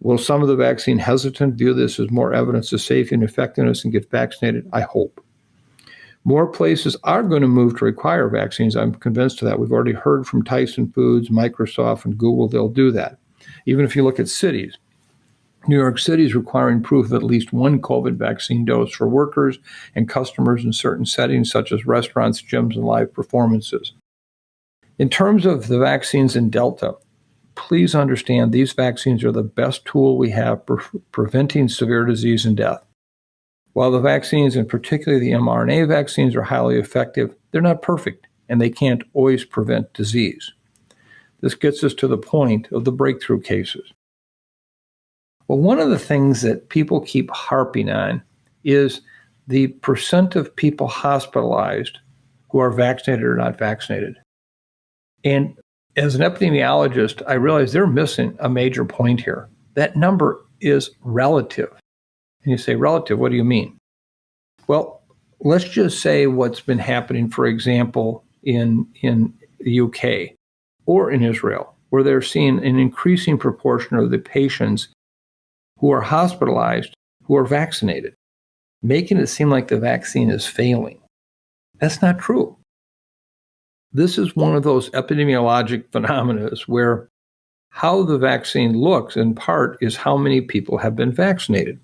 Will some of the vaccine hesitant view this as more evidence of safety and effectiveness and get vaccinated? I hope. More places are going to move to require vaccines. I'm convinced of that. We've already heard from Tyson Foods, Microsoft, and Google. They'll do that. Even if you look at cities, New York City is requiring proof of at least one COVID vaccine dose for workers and customers in certain settings, such as restaurants, gyms, and live performances. In terms of the vaccines in Delta, please understand these vaccines are the best tool we have for preventing severe disease and death. While the vaccines, and particularly the mRNA vaccines, are highly effective, they're not perfect, and they can't always prevent disease. This gets us to the point of the breakthrough cases. Well, one of the things that people keep harping on is the percent of people hospitalized who are vaccinated or not vaccinated. And as an epidemiologist, I realize they're missing a major point here. That number is relative. And you say, relative, what do you mean? Well, let's just say what's been happening, for example, in the UK or in Israel, where they're seeing an increasing proportion of the patients who are hospitalized who are vaccinated, making it seem like the vaccine is failing. That's not true. This is one of those epidemiologic phenomena where how the vaccine looks, in part, is how many people have been vaccinated.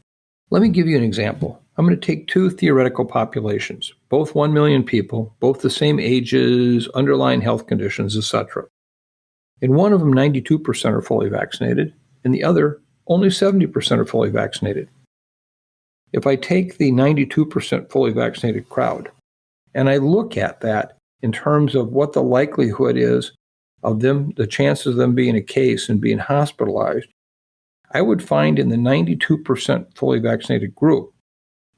Let me give you an example. I'm going to take two theoretical populations, both 1 million people, both the same ages, underlying health conditions, etc. In one of them, 92% are fully vaccinated. In the other, only 70% are fully vaccinated. If I take the 92% fully vaccinated crowd and I look at that in terms of what the likelihood is of them, the chances of them being a case and being hospitalized, I would find in the 92% fully vaccinated group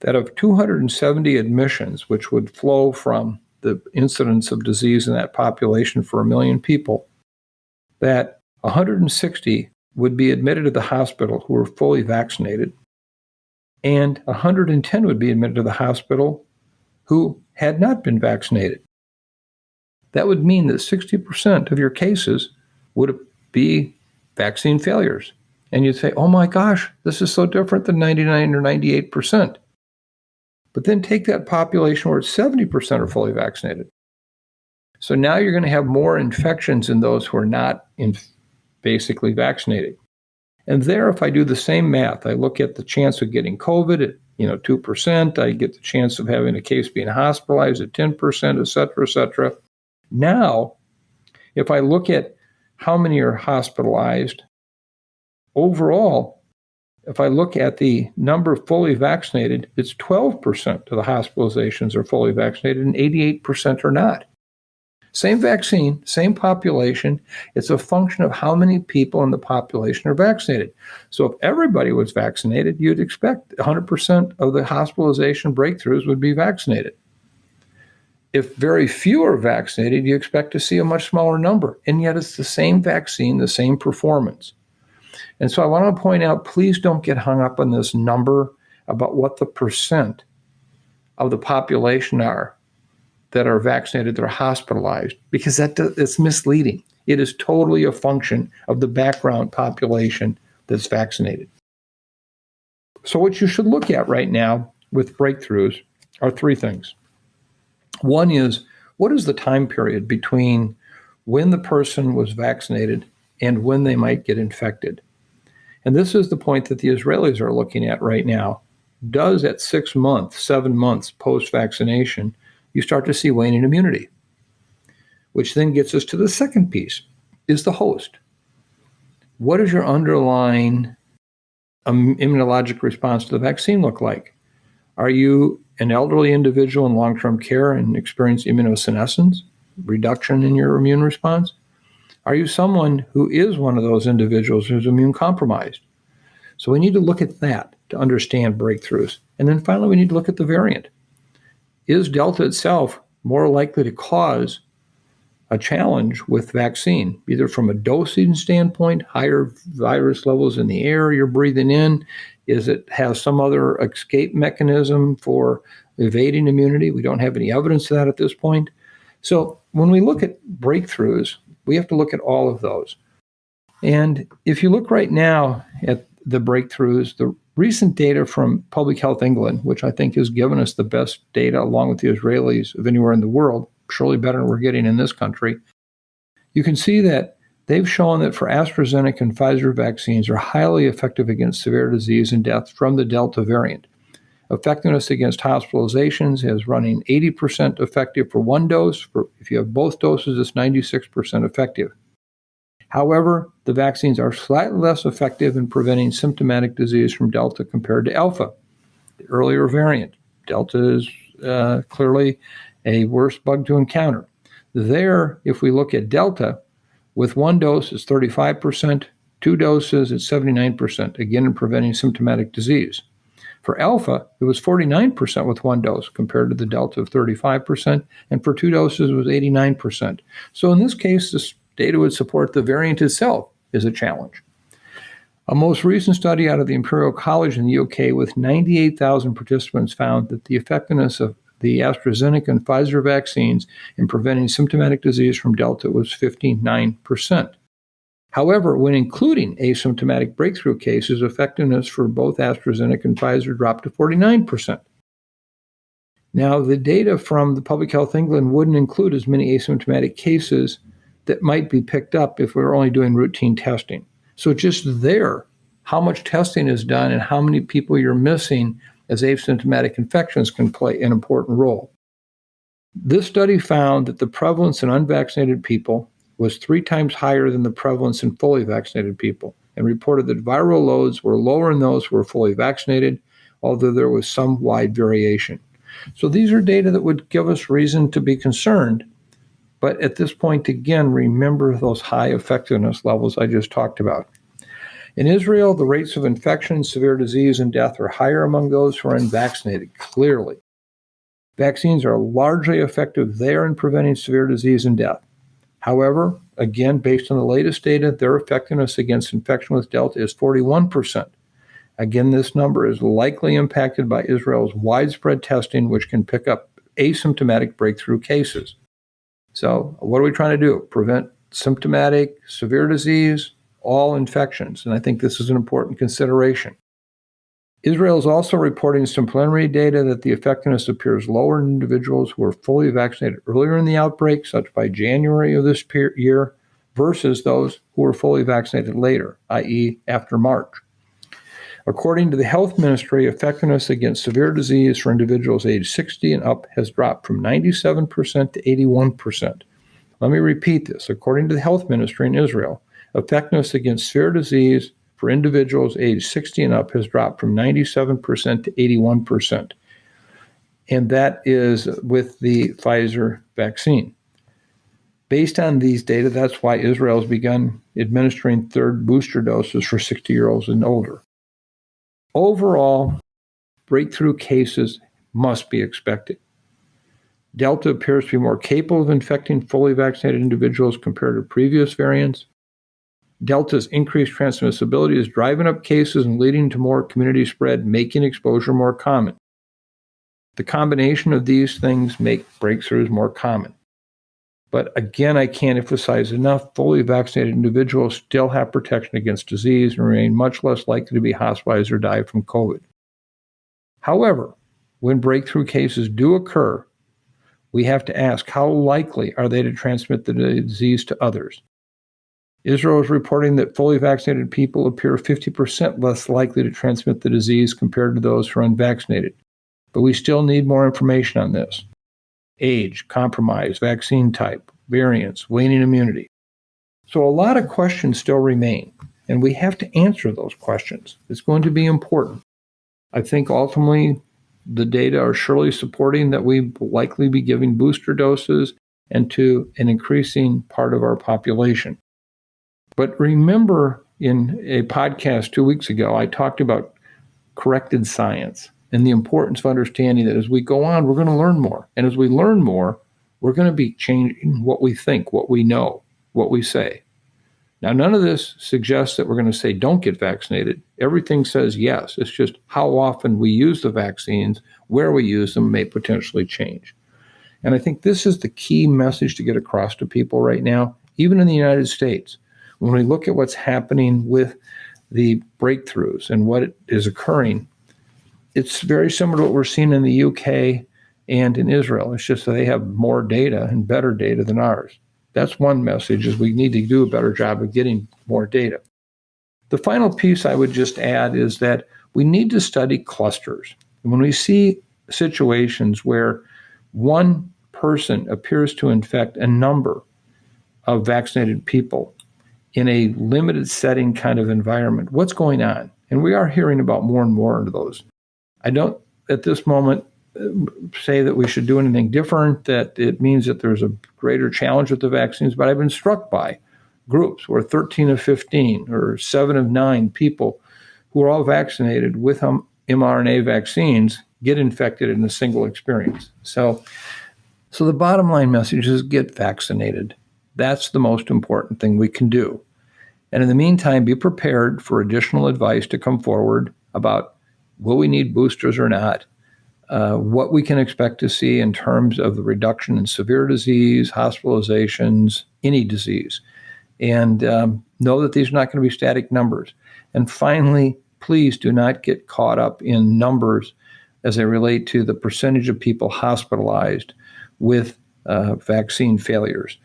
that of 270 admissions, which would flow from the incidence of disease in that population for 1 million people, that 160 would be admitted to the hospital who were fully vaccinated, and 110 would be admitted to the hospital who had not been vaccinated. That would mean that 60% of your cases would be vaccine failures. And you'd say, oh my gosh, this is so different than 99 or 98%. But then take that population where 70% are fully vaccinated. So now you're going to have more infections in those who are not basically vaccinated. And there, if I do the same math, I look at the chance of getting COVID at 2%, I get the chance of having a case being hospitalized at 10%, et cetera, et cetera. Now, if I look at how many are hospitalized, overall, If I look at the number of fully vaccinated, it's 12% of the hospitalizations are fully vaccinated and 88% are not. Same vaccine, same population. It's a function of how many people in the population are vaccinated. So if everybody was vaccinated, you'd expect 100% of the hospitalization breakthroughs would be vaccinated. If very few are vaccinated, you expect to see a much smaller number. And yet it's the same vaccine, the same performance. And so I want to point out, please don't get hung up on this number about what the percent of the population are that are vaccinated, that are hospitalized, because it's misleading. It is totally a function of the background population that's vaccinated. So what you should look at right now with breakthroughs are three things. One is, what is the time period between when the person was vaccinated and when they might get infected? And this is the point that the Israelis are looking at right now. Does at 6 months, 7 months post-vaccination, you start to see waning immunity, which then gets us to the second piece, is the host. What does your underlying immunologic response to the vaccine look like? Are you an elderly individual in long-term care and experience immunosenescence, reduction in your immune response? Are you someone who is one of those individuals who's immune compromised? So we need to look at that to understand breakthroughs. And then finally, we need to look at the variant. Is Delta itself more likely to cause a challenge with vaccine, either from a dosing standpoint, higher virus levels in the air you're breathing in? Is it have some other escape mechanism for evading immunity? We don't have any evidence of that at this point. So when we look at breakthroughs, we have to look at all of those. And if you look right now at the breakthroughs, the recent data from Public Health England, which I think has given us the best data along with the Israelis of anywhere in the world, surely better than we're getting in this country, you can see that they've shown that for AstraZeneca and Pfizer vaccines are highly effective against severe disease and death from the Delta variant. Effectiveness against hospitalizations is running 80% effective for one dose. If you have both doses, it's 96% effective. However, the vaccines are slightly less effective in preventing symptomatic disease from Delta compared to Alpha, the earlier variant. Delta is clearly a worse bug to encounter. There, if we look at Delta, with one dose, it's 35%, 2 doses, it's 79%, again in preventing symptomatic disease. For Alpha, it was 49% with one dose compared to the Delta of 35%, and for 2 doses, it was 89%. So in this case, this data would support the variant itself is a challenge. A most recent study out of the Imperial College in the UK with 98,000 participants found that the effectiveness of the AstraZeneca and Pfizer vaccines in preventing symptomatic disease from Delta was 59%. However, when including asymptomatic breakthrough cases, effectiveness for both AstraZeneca and Pfizer dropped to 49%. Now, the data from the Public Health England wouldn't include as many asymptomatic cases that might be picked up if we were only doing routine testing. So just there, how much testing is done and how many people you're missing as asymptomatic infections can play an important role. This study found that the prevalence in unvaccinated people was 3 times higher than the prevalence in fully vaccinated people, and reported that viral loads were lower in those who were fully vaccinated, although there was some wide variation. So these are data that would give us reason to be concerned. But at this point, again, remember those high effectiveness levels I just talked about. In Israel, the rates of infection, severe disease, and death are higher among those who are unvaccinated, clearly. Vaccines are largely effective there in preventing severe disease and death. However, again, based on the latest data, their effectiveness against infection with Delta is 41%. Again, this number is likely impacted by Israel's widespread testing, which can pick up asymptomatic breakthrough cases. So what are we trying to do? Prevent symptomatic, severe disease, all infections. And I think this is an important consideration. Israel is also reporting some preliminary data that the effectiveness appears lower in individuals who were fully vaccinated earlier in the outbreak, such by January of this year, versus those who were fully vaccinated later, i.e. after March. According to the Health Ministry, effectiveness against severe disease for individuals age 60 and up has dropped from 97% to 81%. Let me repeat this. According to the Health Ministry in Israel, effectiveness against severe disease for individuals aged 60 and up has dropped from 97% to 81%. And that is with the Pfizer vaccine. Based on these data, that's why Israel has begun administering third booster doses for 60-year-olds and older. Overall, breakthrough cases must be expected. Delta appears to be more capable of infecting fully vaccinated individuals compared to previous variants. Delta's increased transmissibility is driving up cases and leading to more community spread, making exposure more common. The combination of these things make breakthroughs more common. But again, I can't emphasize enough, fully vaccinated individuals still have protection against disease and remain much less likely to be hospitalized or die from COVID. However, when breakthrough cases do occur, we have to ask, how likely are they to transmit the disease to others? Israel is reporting that fully vaccinated people appear 50% less likely to transmit the disease compared to those who are unvaccinated. But we still need more information on this. Age, compromise, vaccine type, variants, waning immunity. So a lot of questions still remain, and we have to answer those questions. It's going to be important. I think ultimately the data are surely supporting that we will likely be giving booster doses and to an increasing part of our population. But remember, in a podcast 2 weeks ago, I talked about corrected science and the importance of understanding that as we go on, we're going to learn more. And as we learn more, we're going to be changing what we think, what we know, what we say. Now, none of this suggests that we're going to say don't get vaccinated. Everything says yes. It's just how often we use the vaccines, where we use them may potentially change. And I think this is the key message to get across to people right now, even in the United States. When we look at what's happening with the breakthroughs and what is occurring, it's very similar to what we're seeing in the UK and in Israel. It's just that they have more data and better data than ours. That's one message, is we need to do a better job of getting more data. The final piece I would just add is that we need to study clusters. And when we see situations where one person appears to infect a number of vaccinated people in a limited setting kind of environment, what's going on? And we are hearing about more and more of those. I don't, at this moment, say that we should do anything different, that it means that there's a greater challenge with the vaccines, but I've been struck by groups where 13 of 15 or 7 of 9 people who are all vaccinated with mRNA vaccines get infected in a single experience. So the bottom line message is get vaccinated. That's the most important thing we can do. And in the meantime, be prepared for additional advice to come forward about will we need boosters or not, what we can expect to see in terms of the reduction in severe disease, hospitalizations, any disease. And know that these are not going to be static numbers. And finally, please do not get caught up in numbers as they relate to the percentage of people hospitalized with vaccine failures.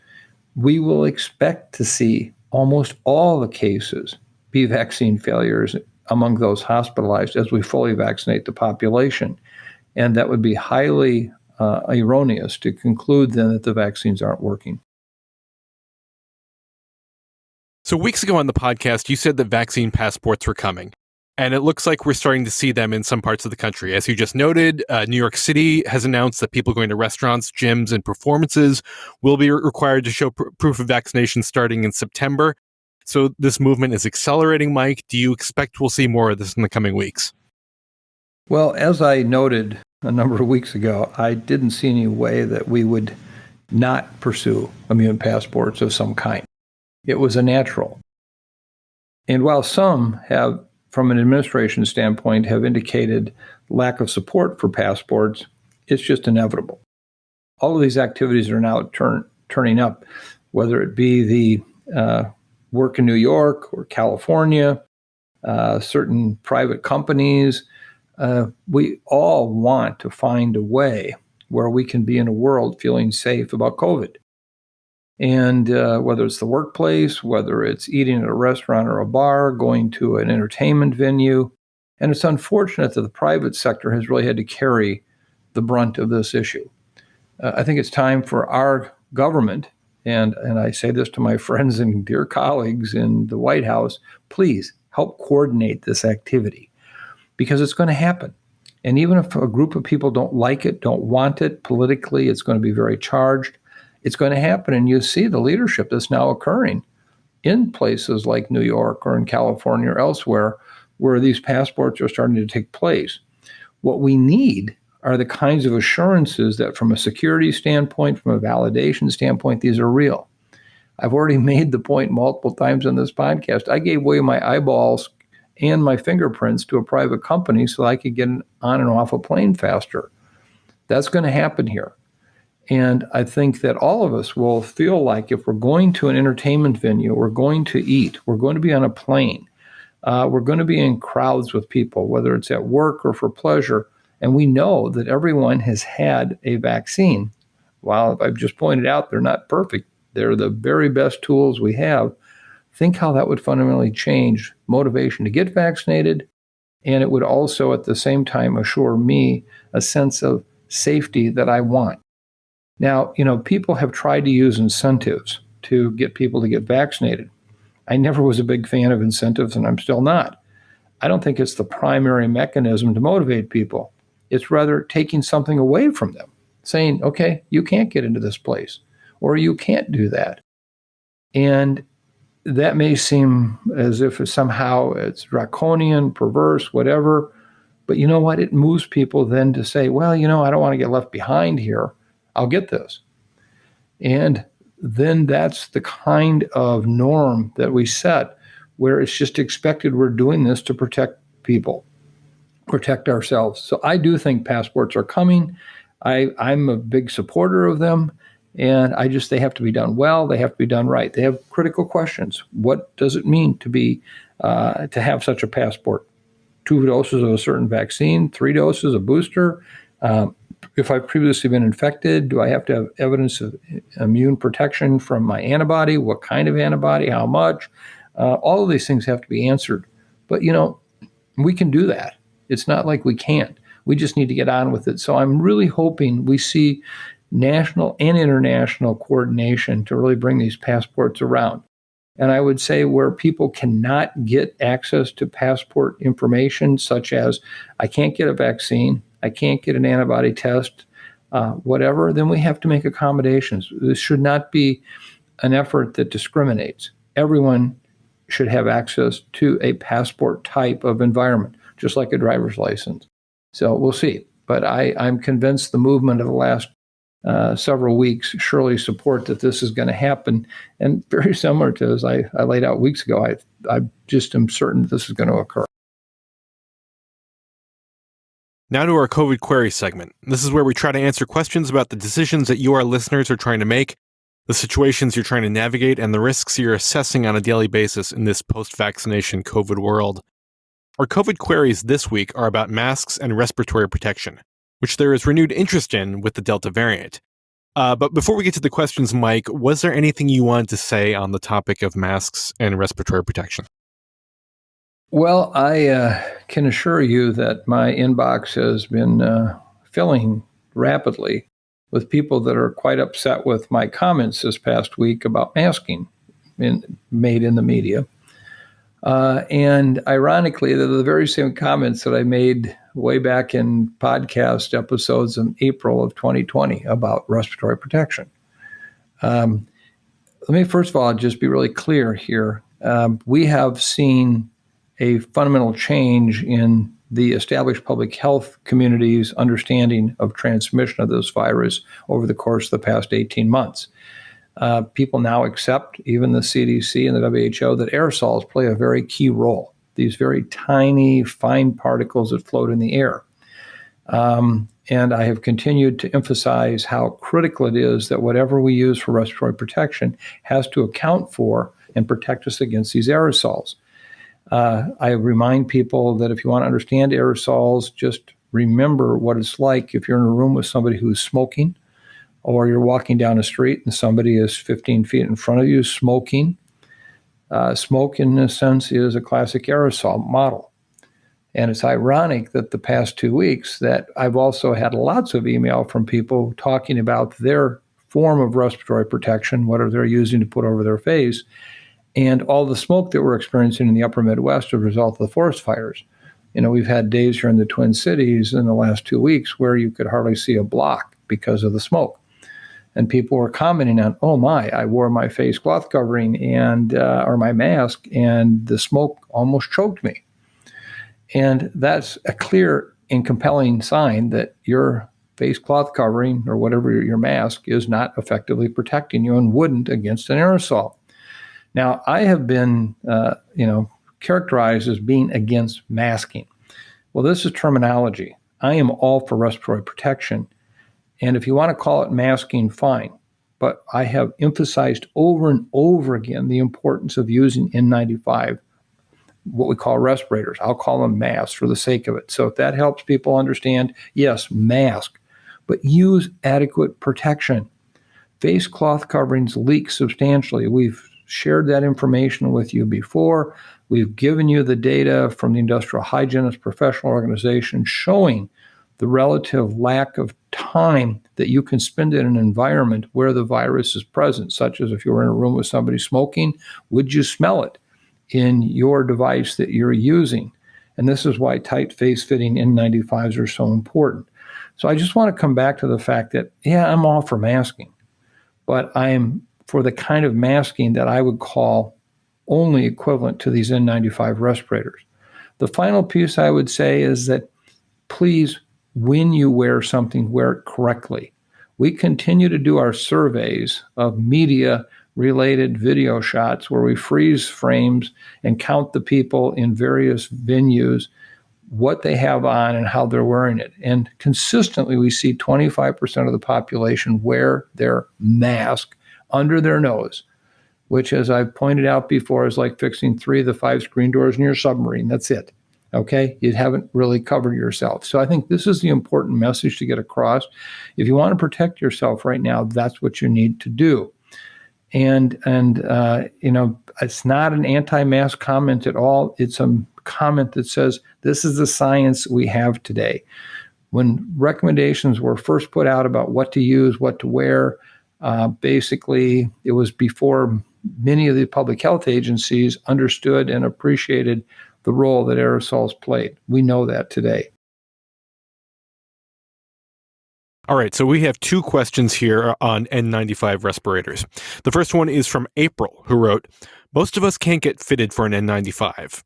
We will expect to see almost all the cases be vaccine failures among those hospitalized as we fully vaccinate the population. And that would be highly erroneous to conclude then that the vaccines aren't working. So weeks ago on the podcast, you said that vaccine passports were coming. And it looks like we're starting to see them in some parts of the country. As you just noted, New York City has announced that people going to restaurants, gyms, and performances will be required to show proof of vaccination starting in September. So this movement is accelerating, Mike. Do you expect we'll see more of this in the coming weeks? Well, as I noted a number of weeks ago, I didn't see any way that we would not pursue immune passports of some kind. It was a natural. And while some have, from an administration standpoint, have indicated lack of support for passports, it's just inevitable. All of these activities are now turning up, whether it be the work in New York or California, certain private companies. We all want to find a way where we can be in a world feeling safe about COVID. And whether it's the workplace, whether it's eating at a restaurant or a bar, going to an entertainment venue. And it's unfortunate that the private sector has really had to carry the brunt of this issue. I think it's time for our government, and I say this to my friends and dear colleagues in the White House, please help coordinate this activity, because it's going to happen. And even if a group of people don't like it, don't want it politically, it's going to be very charged. It's going to happen. And you see the leadership that's now occurring in places like New York or in California or elsewhere where these passports are starting to take place. What we need are the kinds of assurances that from a security standpoint, from a validation standpoint, these are real. I've already made the point multiple times on this podcast. I gave away my eyeballs and my fingerprints to a private company so I could get on and off a plane faster. That's going to happen here. And I think that all of us will feel like if we're going to an entertainment venue, we're going to eat, we're going to be on a plane, we're going to be in crowds with people, whether it's at work or for pleasure, and we know that everyone has had a vaccine. While I've just pointed out they're not perfect, they're the very best tools we have. Think how that would fundamentally change motivation to get vaccinated, and it would also at the same time assure me a sense of safety that I want. Now, people have tried to use incentives to get people to get vaccinated. I never was a big fan of incentives, and I'm still not. I don't think it's the primary mechanism to motivate people. It's rather taking something away from them, saying, okay, you can't get into this place, or you can't do that. And that may seem as if somehow it's draconian, perverse, whatever, but you know what? It moves people then to say, well, I don't want to get left behind here. I'll get this. And then that's the kind of norm that we set where it's just expected we're doing this to protect people, protect ourselves. So I do think passports are coming. I'm a big supporter of them. And they have to be done well. They have to be done right. They have critical questions. What does it mean to have such a passport? 2 doses of a certain vaccine, 3 doses, a booster. If I've previously been infected, do I have to have evidence of immune protection from my antibody? What kind of antibody? How much? All of these things have to be answered. But, we can do that. It's not like we can't. We just need to get on with it. So I'm really hoping we see national and international coordination to really bring these passports around. And I would say where people cannot get access to passport information, such as I can't get a vaccine, I can't get an antibody test, whatever, then we have to make accommodations. This should not be an effort that discriminates. Everyone should have access to a passport type of environment, just like a driver's license. So we'll see. But I'm convinced the movement of the last several weeks surely support that this is going to happen. And very similar to as I laid out weeks ago, I just am certain this is going to occur. Now to our COVID query segment. This is where we try to answer questions about the decisions that you, our listeners, are trying to make, the situations you're trying to navigate, and the risks you're assessing on a daily basis in this post-vaccination COVID world. Our COVID queries this week are about masks and respiratory protection, which there is renewed interest in with the Delta variant. But before we get to the questions, Mike, was there anything you wanted to say on the topic of masks and respiratory protection? Well, I can assure you that my inbox has been filling rapidly with people that are quite upset with my comments this past week about masking made in the media. And ironically, they're the very same comments that I made way back in podcast episodes in April of 2020 about respiratory protection. Let me first of all just be really clear here. We have seen a fundamental change in the established public health community's understanding of transmission of this virus over the course of the past 18 months. People now accept, even the CDC and the WHO, that aerosols play a very key role, these very tiny, fine particles that float in the air. And I have continued to emphasize how critical it is that whatever we use for respiratory protection has to account for and protect us against these aerosols. I remind people that if you want to understand aerosols, just remember what it's like if you're in a room with somebody who's smoking, or you're walking down a street and somebody is 15 feet in front of you smoking. Smoke, in a sense, is a classic aerosol model. And it's ironic that the past 2 weeks that I've also had lots of email from people talking about their form of respiratory protection, what are they using to put over their face. and all the smoke that we're experiencing in the upper Midwest as a result of the forest fires. We've had days here in the Twin Cities in the last 2 weeks where you could hardly see a block because of the smoke. And people were commenting on, oh my, I wore my face cloth covering and or my mask, and the smoke almost choked me. And that's a clear and compelling sign that your face cloth covering or whatever your mask is not effectively protecting you and wouldn't against an aerosol. Now, I have been, characterized as being against masking. Well, this is terminology. I am all for respiratory protection. And if you want to call it masking, fine. But I have emphasized over and over again the importance of using N95, what we call respirators. I'll call them masks for the sake of it. So if that helps people understand, yes, mask, but use adequate protection. Face cloth coverings leak substantially. We've shared that information with you before. We've given you the data from the Industrial Hygienist Professional Organization showing the relative lack of time that you can spend in an environment where the virus is present, such as if you were in a room with somebody smoking, would you smell it in your device that you're using? And this is why tight face-fitting N95s are so important. So I just want to come back to the fact that, yeah, I'm all for masking, but I'm for the kind of masking that I would call only equivalent to these N95 respirators. The final piece I would say is that please, when you wear something, wear it correctly. We continue to do our surveys of media-related video shots where we freeze frames and count the people in various venues, what they have on and how they're wearing it. And consistently, we see 25% of the population wear their mask under their nose, which, as I've pointed out before, is like fixing 3 of the 5 screen doors in your submarine. That's it. Okay? You haven't really covered yourself. So I think this is the important message to get across. If you want to protect yourself right now, that's what you need to do. And it's not an anti-mask comment at all. It's a comment that says this is the science we have today. When recommendations were first put out about what to use, what to wear, basically it was before many of the public health agencies understood and appreciated the role that aerosols played. We know that today. All right, so we have 2 questions here on N95 respirators. The first one is from April, who wrote, most of us can't get fitted for an N95.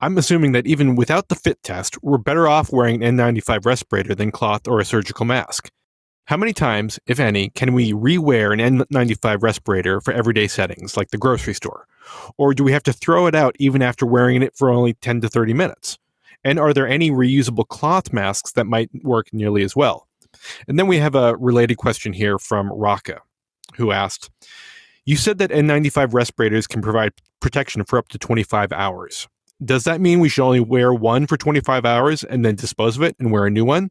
I'm assuming that even without the fit test, we're better off wearing an N95 respirator than cloth or a surgical mask. How many times, if any, can we re-wear an N95 respirator for everyday settings, like the grocery store? Or do we have to throw it out even after wearing it for only 10 to 30 minutes? And are there any reusable cloth masks that might work nearly as well? And then we have a related question here from Raka, who asked, you said that N95 respirators can provide protection for up to 25 hours. Does that mean we should only wear one for 25 hours and then dispose of it and wear a new one?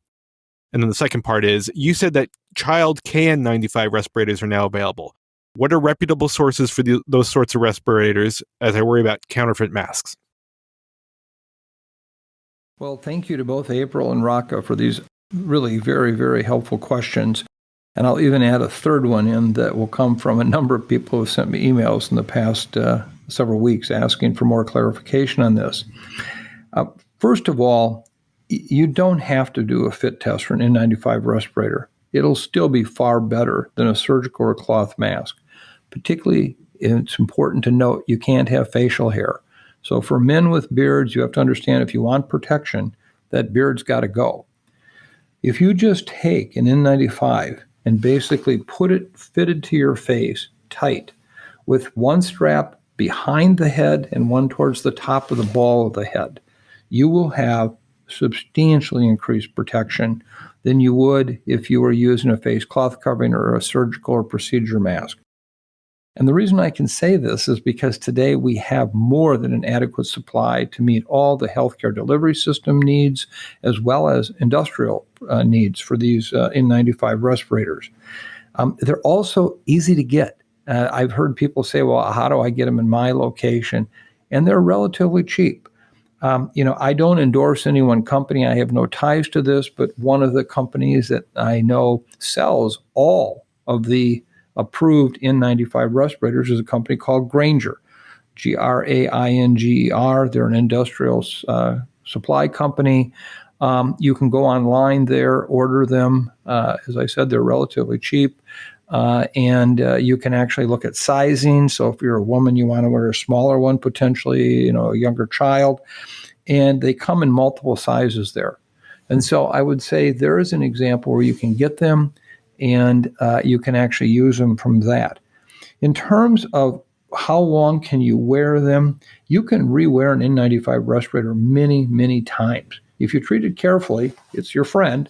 And then the second part is, you said that child KN95 respirators are now available. What are reputable sources for those sorts of respirators as I worry about counterfeit masks? Well, thank you to both April and Raka for these really very, very helpful questions. And I'll even add a third one in that will come from a number of people who have sent me emails in the past several weeks asking for more clarification on this. First of all, you don't have to do a fit test for an N95 respirator. It'll still be far better than a surgical or cloth mask. Particularly, it's important to note you can't have facial hair. So for men with beards, you have to understand if you want protection, that beard's got to go. If you just take an N95 and basically put it fitted to your face tight with one strap behind the head and one towards the top of the ball of the head, you will have substantially increased protection than you would if you were using a face cloth covering or a surgical or procedure mask. And the reason I can say this is because today we have more than an adequate supply to meet all the healthcare delivery system needs as well as industrial needs for these N95 respirators. They're also easy to get. I've heard people say, well, how do I get them in my location? And they're relatively cheap. I don't endorse any one company. I have no ties to this, but one of the companies that I know sells all of the approved N95 respirators is a company called Grainger. Grainger. They're an industrial supply company. You can go online there, order them. As I said, they're relatively cheap. And you can actually look at sizing. So if you're a woman, you want to wear a smaller one, potentially, a younger child. And they come in multiple sizes there. And so I would say there is an example where you can get them and you can actually use them from that. In terms of how long can you wear them, you can re-wear an N95 respirator many, many times. If you treat it carefully, it's your friend.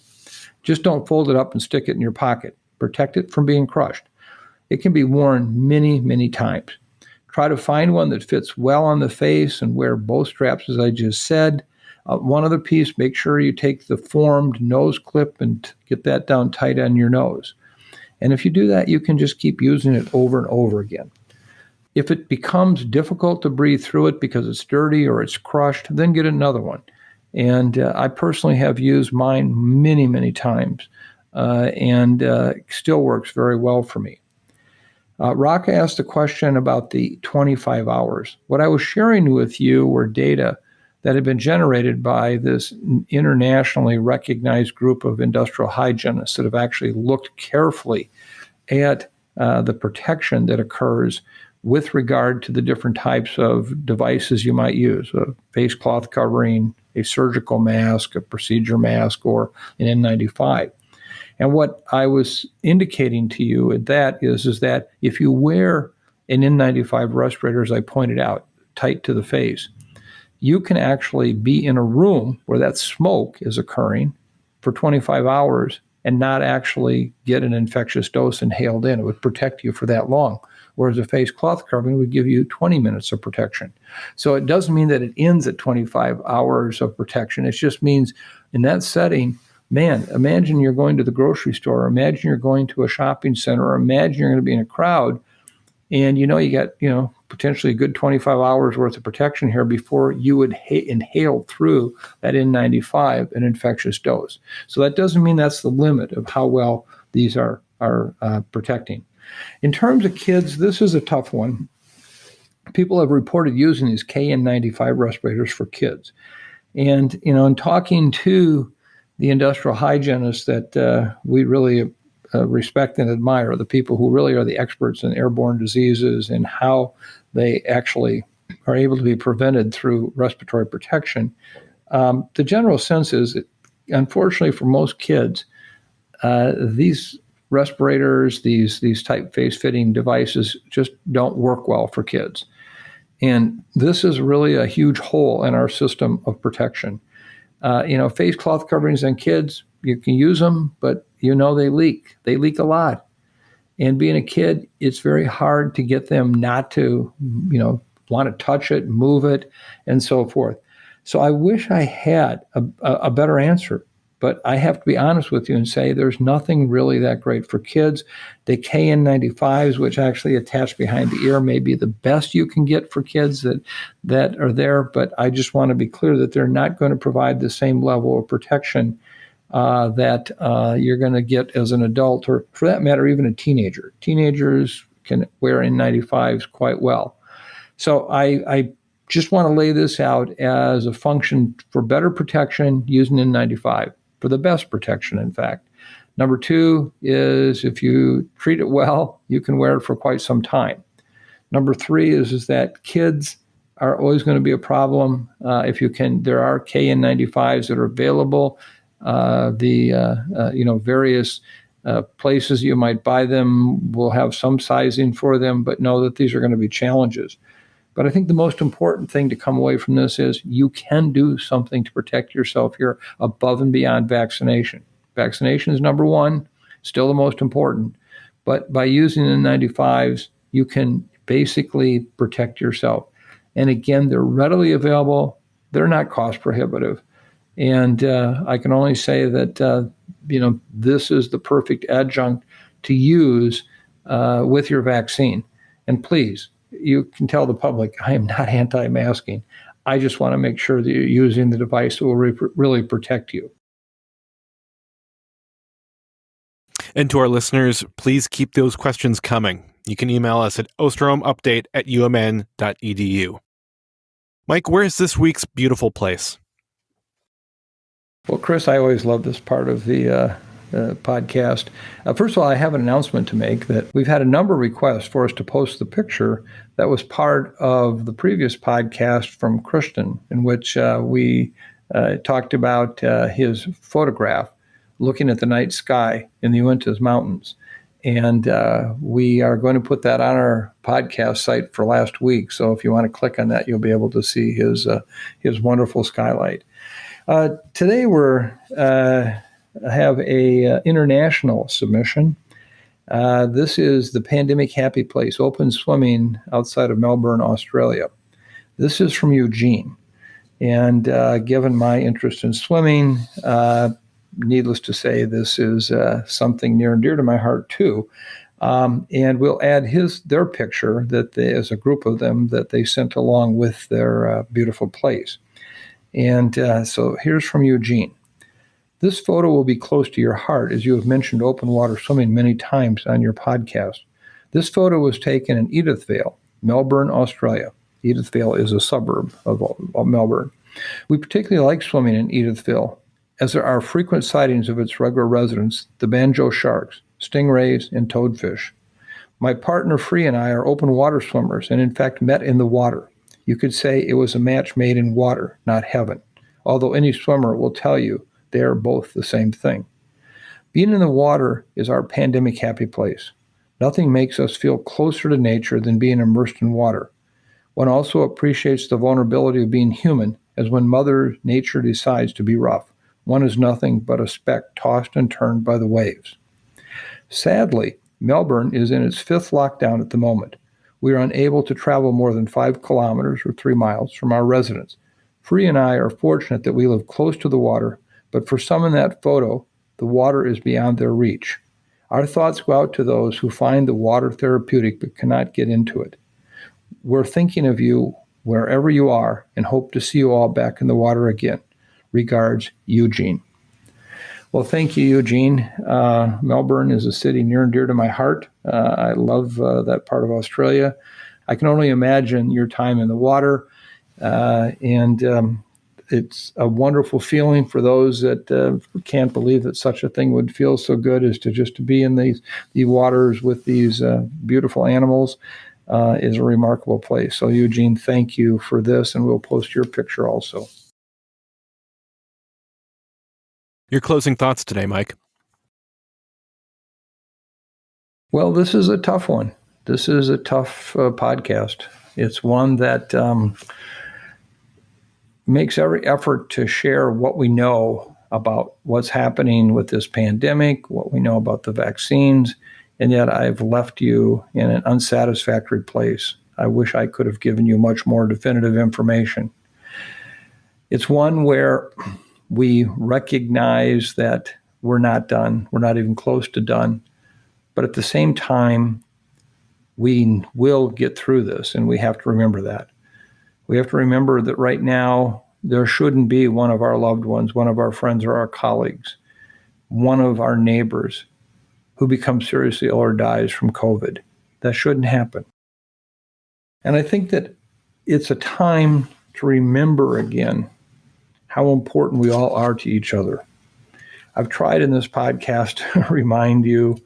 Just don't fold it up and stick it in your pocket. Protect it from being crushed. It can be worn many, many times. Try to find one that fits well on the face and wear both straps, as I just said. One other piece, make sure you take the formed nose clip and get that down tight on your nose. And if you do that, you can just keep using it over and over again. If it becomes difficult to breathe through it because it's dirty or it's crushed, then get another one. And I personally have used mine many, many times, and still works very well for me. Raka asked a question about the 25 hours. What I was sharing with you were data that had been generated by this internationally recognized group of industrial hygienists that have actually looked carefully at the protection that occurs with regard to the different types of devices you might use, a face cloth covering, a surgical mask, a procedure mask, or an N95. And what I was indicating to you at that is that if you wear an N95 respirator, as I pointed out, tight to the face, you can actually be in a room where that smoke is occurring for 25 hours and not actually get an infectious dose inhaled in. It would protect you for that long. Whereas a face cloth covering would give you 20 minutes of protection. So it doesn't mean that it ends at 25 hours of protection. It just means in that setting, man, imagine you're going to the grocery store, imagine you're going to a shopping center, or imagine you're going to be in a crowd, and you got potentially a good 25 hours worth of protection here before you would inhale through that N95 an infectious dose. So that doesn't mean that's the limit of how well these are protecting. In terms of kids, this is a tough one. People have reported using these KN95 respirators for kids. And, in talking to the industrial hygienists that we really respect and admire, the people who really are the experts in airborne diseases and how they actually are able to be prevented through respiratory protection, the general sense is that, unfortunately for most kids, these respirators, these type face-fitting devices just don't work well for kids. And this is really a huge hole in our system of protection. Face cloth coverings on kids, you can use them, but they leak. They leak a lot. And being a kid, it's very hard to get them not to, want to touch it, move it, and so forth. So I wish I had a better answer. But I have to be honest with you and say there's nothing really that great for kids. The KN95s, which actually attach behind the ear, may be the best you can get for kids that are there. But I just want to be clear that they're not going to provide the same level of protection that you're going to get as an adult, or for that matter, even a teenager. Teenagers can wear N95s quite well. So I just want to lay this out as a function for better protection using N95. For the best protection, in fact. Number two is if you treat it well, you can wear it for quite some time. Number three is that kids are always going to be a problem. If you can, there are KN95s that are available. Various places you might buy them will have some sizing for them, but know that these are going to be challenges. But I think the most important thing to come away from this is you can do something to protect yourself here above and beyond vaccination. Vaccination is number one, still the most important. But by using the N95s, you can basically protect yourself. And again, they're readily available. They're not cost prohibitive. And I can only say that, this is the perfect adjunct to use with your vaccine. And please, you can tell the public, I am not anti-masking. I just want to make sure that you're using the device that will really protect you. And to our listeners, please keep those questions coming. You can email us at osterholmupdate@umn.edu. Mike, where is this week's beautiful place? Well, Chris, I always love this part of the podcast. First of all, I have an announcement to make that we've had a number of requests for us to post the picture that was part of the previous podcast from Christian, in which we talked about his photograph looking at the night sky in the Uintas Mountains. And we are going to put that on our podcast site for last week. So if you want to click on that, you'll be able to see his wonderful skylight. Today we're have a international submission. This is the Pandemic Happy Place, open swimming outside of Melbourne, Australia. This is from Eugene. And given my interest in swimming, needless to say, this is something near and dear to my heart too. And we'll add their picture that as a group of them that they sent along with their beautiful place. And so here's from Eugene. This photo will be close to your heart as you have mentioned open water swimming many times on your podcast. This photo was taken in Edithvale, Melbourne, Australia. Edithvale is a suburb of Melbourne. We particularly like swimming in Edithvale, as there are frequent sightings of its regular residents, the banjo sharks, stingrays, and toadfish. My partner Free and I are open water swimmers and in fact met in the water. You could say it was a match made in water, not heaven, although any swimmer will tell you they are both the same thing. Being in the water is our pandemic happy place. Nothing makes us feel closer to nature than being immersed in water. One also appreciates the vulnerability of being human, as when Mother Nature decides to be rough, one is nothing but a speck tossed and turned by the waves. Sadly, Melbourne is in its 5th lockdown at the moment. We are unable to travel more than 5 kilometers or 3 miles from our residence. Free and I are fortunate that we live close to the water, but for some in that photo, the water is beyond their reach. Our thoughts go out to those who find the water therapeutic but cannot get into it. We're thinking of you wherever you are and hope to see you all back in the water again. Regards, Eugene. Well, thank you, Eugene. Melbourne is a city near and dear to my heart. I love that part of Australia. I can only imagine your time in the water, and it's a wonderful feeling for those that can't believe that such a thing would feel so good as to be in the waters with these beautiful animals. Is a remarkable place. So, Eugene, thank you for this, and we'll post your picture also. Your closing thoughts today, Mike? Well, this is a tough one. This is a tough podcast. It's one that makes every effort to share what we know about what's happening with this pandemic, what we know about the vaccines, and yet I've left you in an unsatisfactory place. I wish I could have given you much more definitive information. It's one where we recognize that we're not done. We're not even close to done. But at the same time, we will get through this, and we have to remember that. We have to remember that right now, there shouldn't be one of our loved ones, one of our friends or our colleagues, one of our neighbors who becomes seriously ill or dies from COVID. That shouldn't happen. And I think that it's a time to remember again how important we all are to each other. I've tried in this podcast to remind you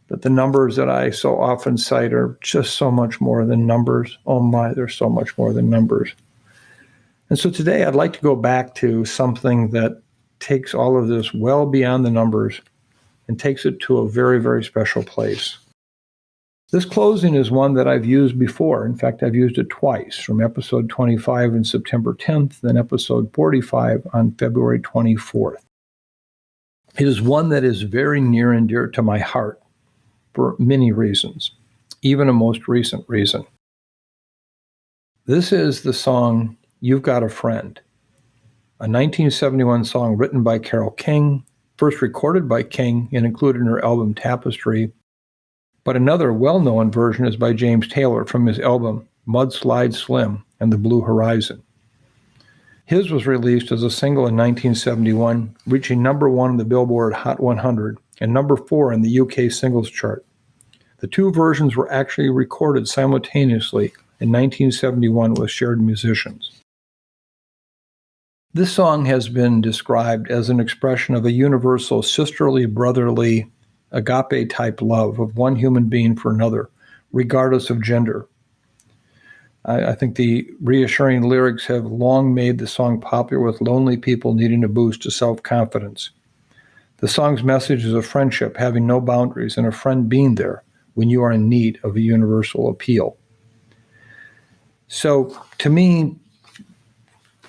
that the numbers that I so often cite are just so much more than numbers. Oh my, they're so much more than numbers. And so today I'd like to go back to something that takes all of this well beyond the numbers and takes it to a very, very special place. This closing is one that I've used before. In fact, I've used it twice, from episode 25 on September 10th, then episode 45 on February 24th. It is one that is very near and dear to my heart for many reasons, even a most recent reason. This is the song, You've Got a Friend, a 1971 song written by Carole King, first recorded by King and included in her album Tapestry, but another well-known version is by James Taylor from his album Mudslide Slim and the Blue Horizon. His was released as a single in 1971, reaching number 1 in the Billboard Hot 100 and number 4 in the UK singles chart. The two versions were actually recorded simultaneously in 1971 with shared musicians. This song has been described as an expression of a universal sisterly, brotherly, agape-type love of one human being for another, regardless of gender. I think the reassuring lyrics have long made the song popular with lonely people needing a boost to self-confidence. The song's message is of friendship, having no boundaries, and a friend being there when you are in need of a universal appeal. So, to me,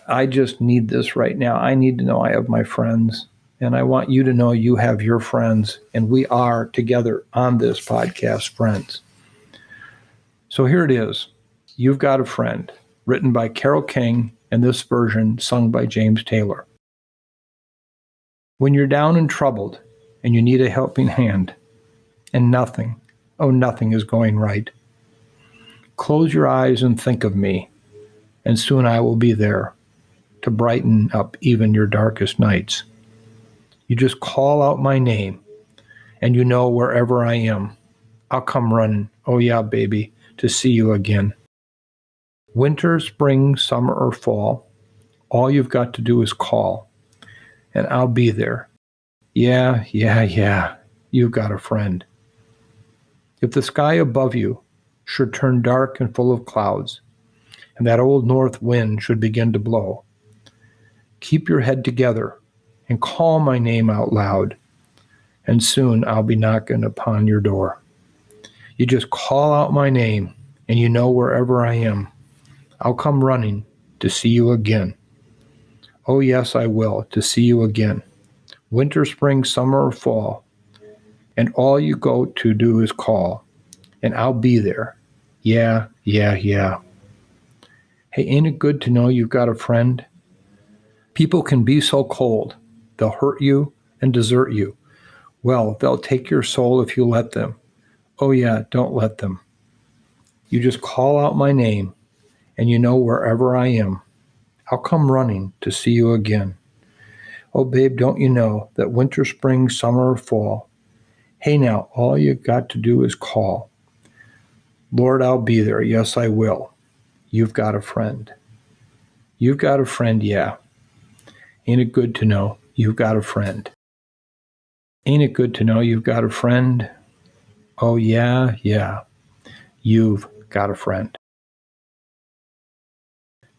I just need this right now. I need to know I have my friends, and I want you to know you have your friends, and we are together on this podcast, friends. So here it is. You've Got a Friend, written by Carole King, and this version sung by James Taylor. When you're down and troubled, and you need a helping hand, and nothing is going right, close your eyes and think of me, and soon I will be there to brighten up even your darkest nights. You just call out my name, and you know wherever I am, I'll come running, oh yeah, baby, to see you again. Winter, spring, summer, or fall, all you've got to do is call, and I'll be there. Yeah, you've got a friend. If the sky above you should turn dark and full of clouds, and that old north wind should begin to blow, keep your head together and call my name out loud, and soon I'll be knocking upon your door. You just call out my name, and you know wherever I am, I'll come running to see you again. Oh yes, I will, to see you again. Winter, spring, summer, or fall, and all you go to do is call, and I'll be there. Yeah. Hey, ain't it good to know you've got a friend? People can be so cold. They'll hurt you and desert you. Well, they'll take your soul if you let them. Oh yeah, don't let them. You just call out my name, and you know wherever I am, I'll come running to see you again. Oh babe, don't you know that winter, spring, summer, or fall, hey now, all you got to do is call. Lord, I'll be there. Yes, I will. You've got a friend. You've got a friend, yeah. Ain't it good to know you've got a friend? Ain't it good to know you've got a friend? Oh yeah, you've got a friend.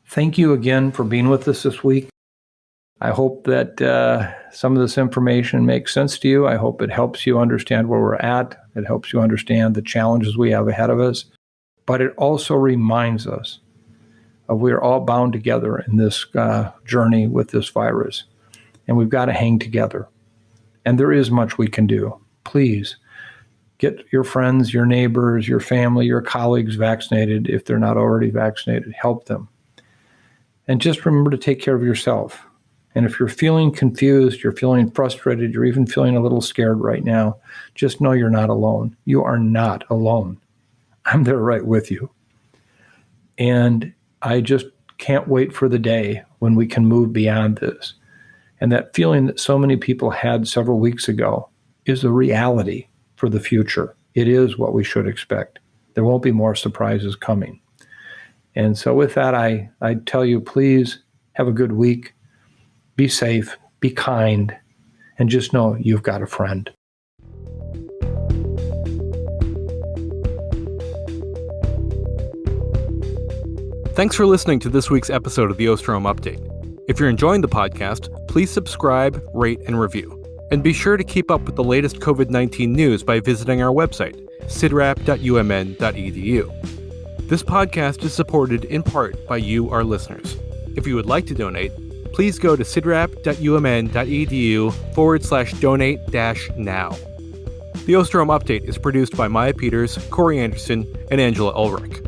Thank you again for being with us this week. I hope that some of this information makes sense to you. I hope it helps you understand where we're at. It helps you understand the challenges we have ahead of us. But it also reminds us of we're all bound together in this journey with this virus. And we've got to hang together. And there is much we can do. Please get your friends, your neighbors, your family, your colleagues vaccinated if they're not already vaccinated. Help them. And just remember to take care of yourself. And if you're feeling confused, you're feeling frustrated, you're even feeling a little scared right now, just know you're not alone. You are not alone. I'm there right with you. And I just can't wait for the day when we can move beyond this. And that feeling that so many people had several weeks ago is a reality for the future. It is what we should expect. There won't be more surprises coming. And so with that, I tell you, please have a good week. Be safe, be kind, and just know you've got a friend. Thanks for listening to this week's episode of the Osterholm Update. If you're enjoying the podcast, please subscribe, rate, and review. And be sure to keep up with the latest COVID-19 news by visiting our website, cidrap.umn.edu. This podcast is supported in part by you, our listeners. If you would like to donate, please go to cidrap.umn.edu/donate-now. The Osterholm Update is produced by Maya Peters, Corey Anderson, and Angela Ulrich.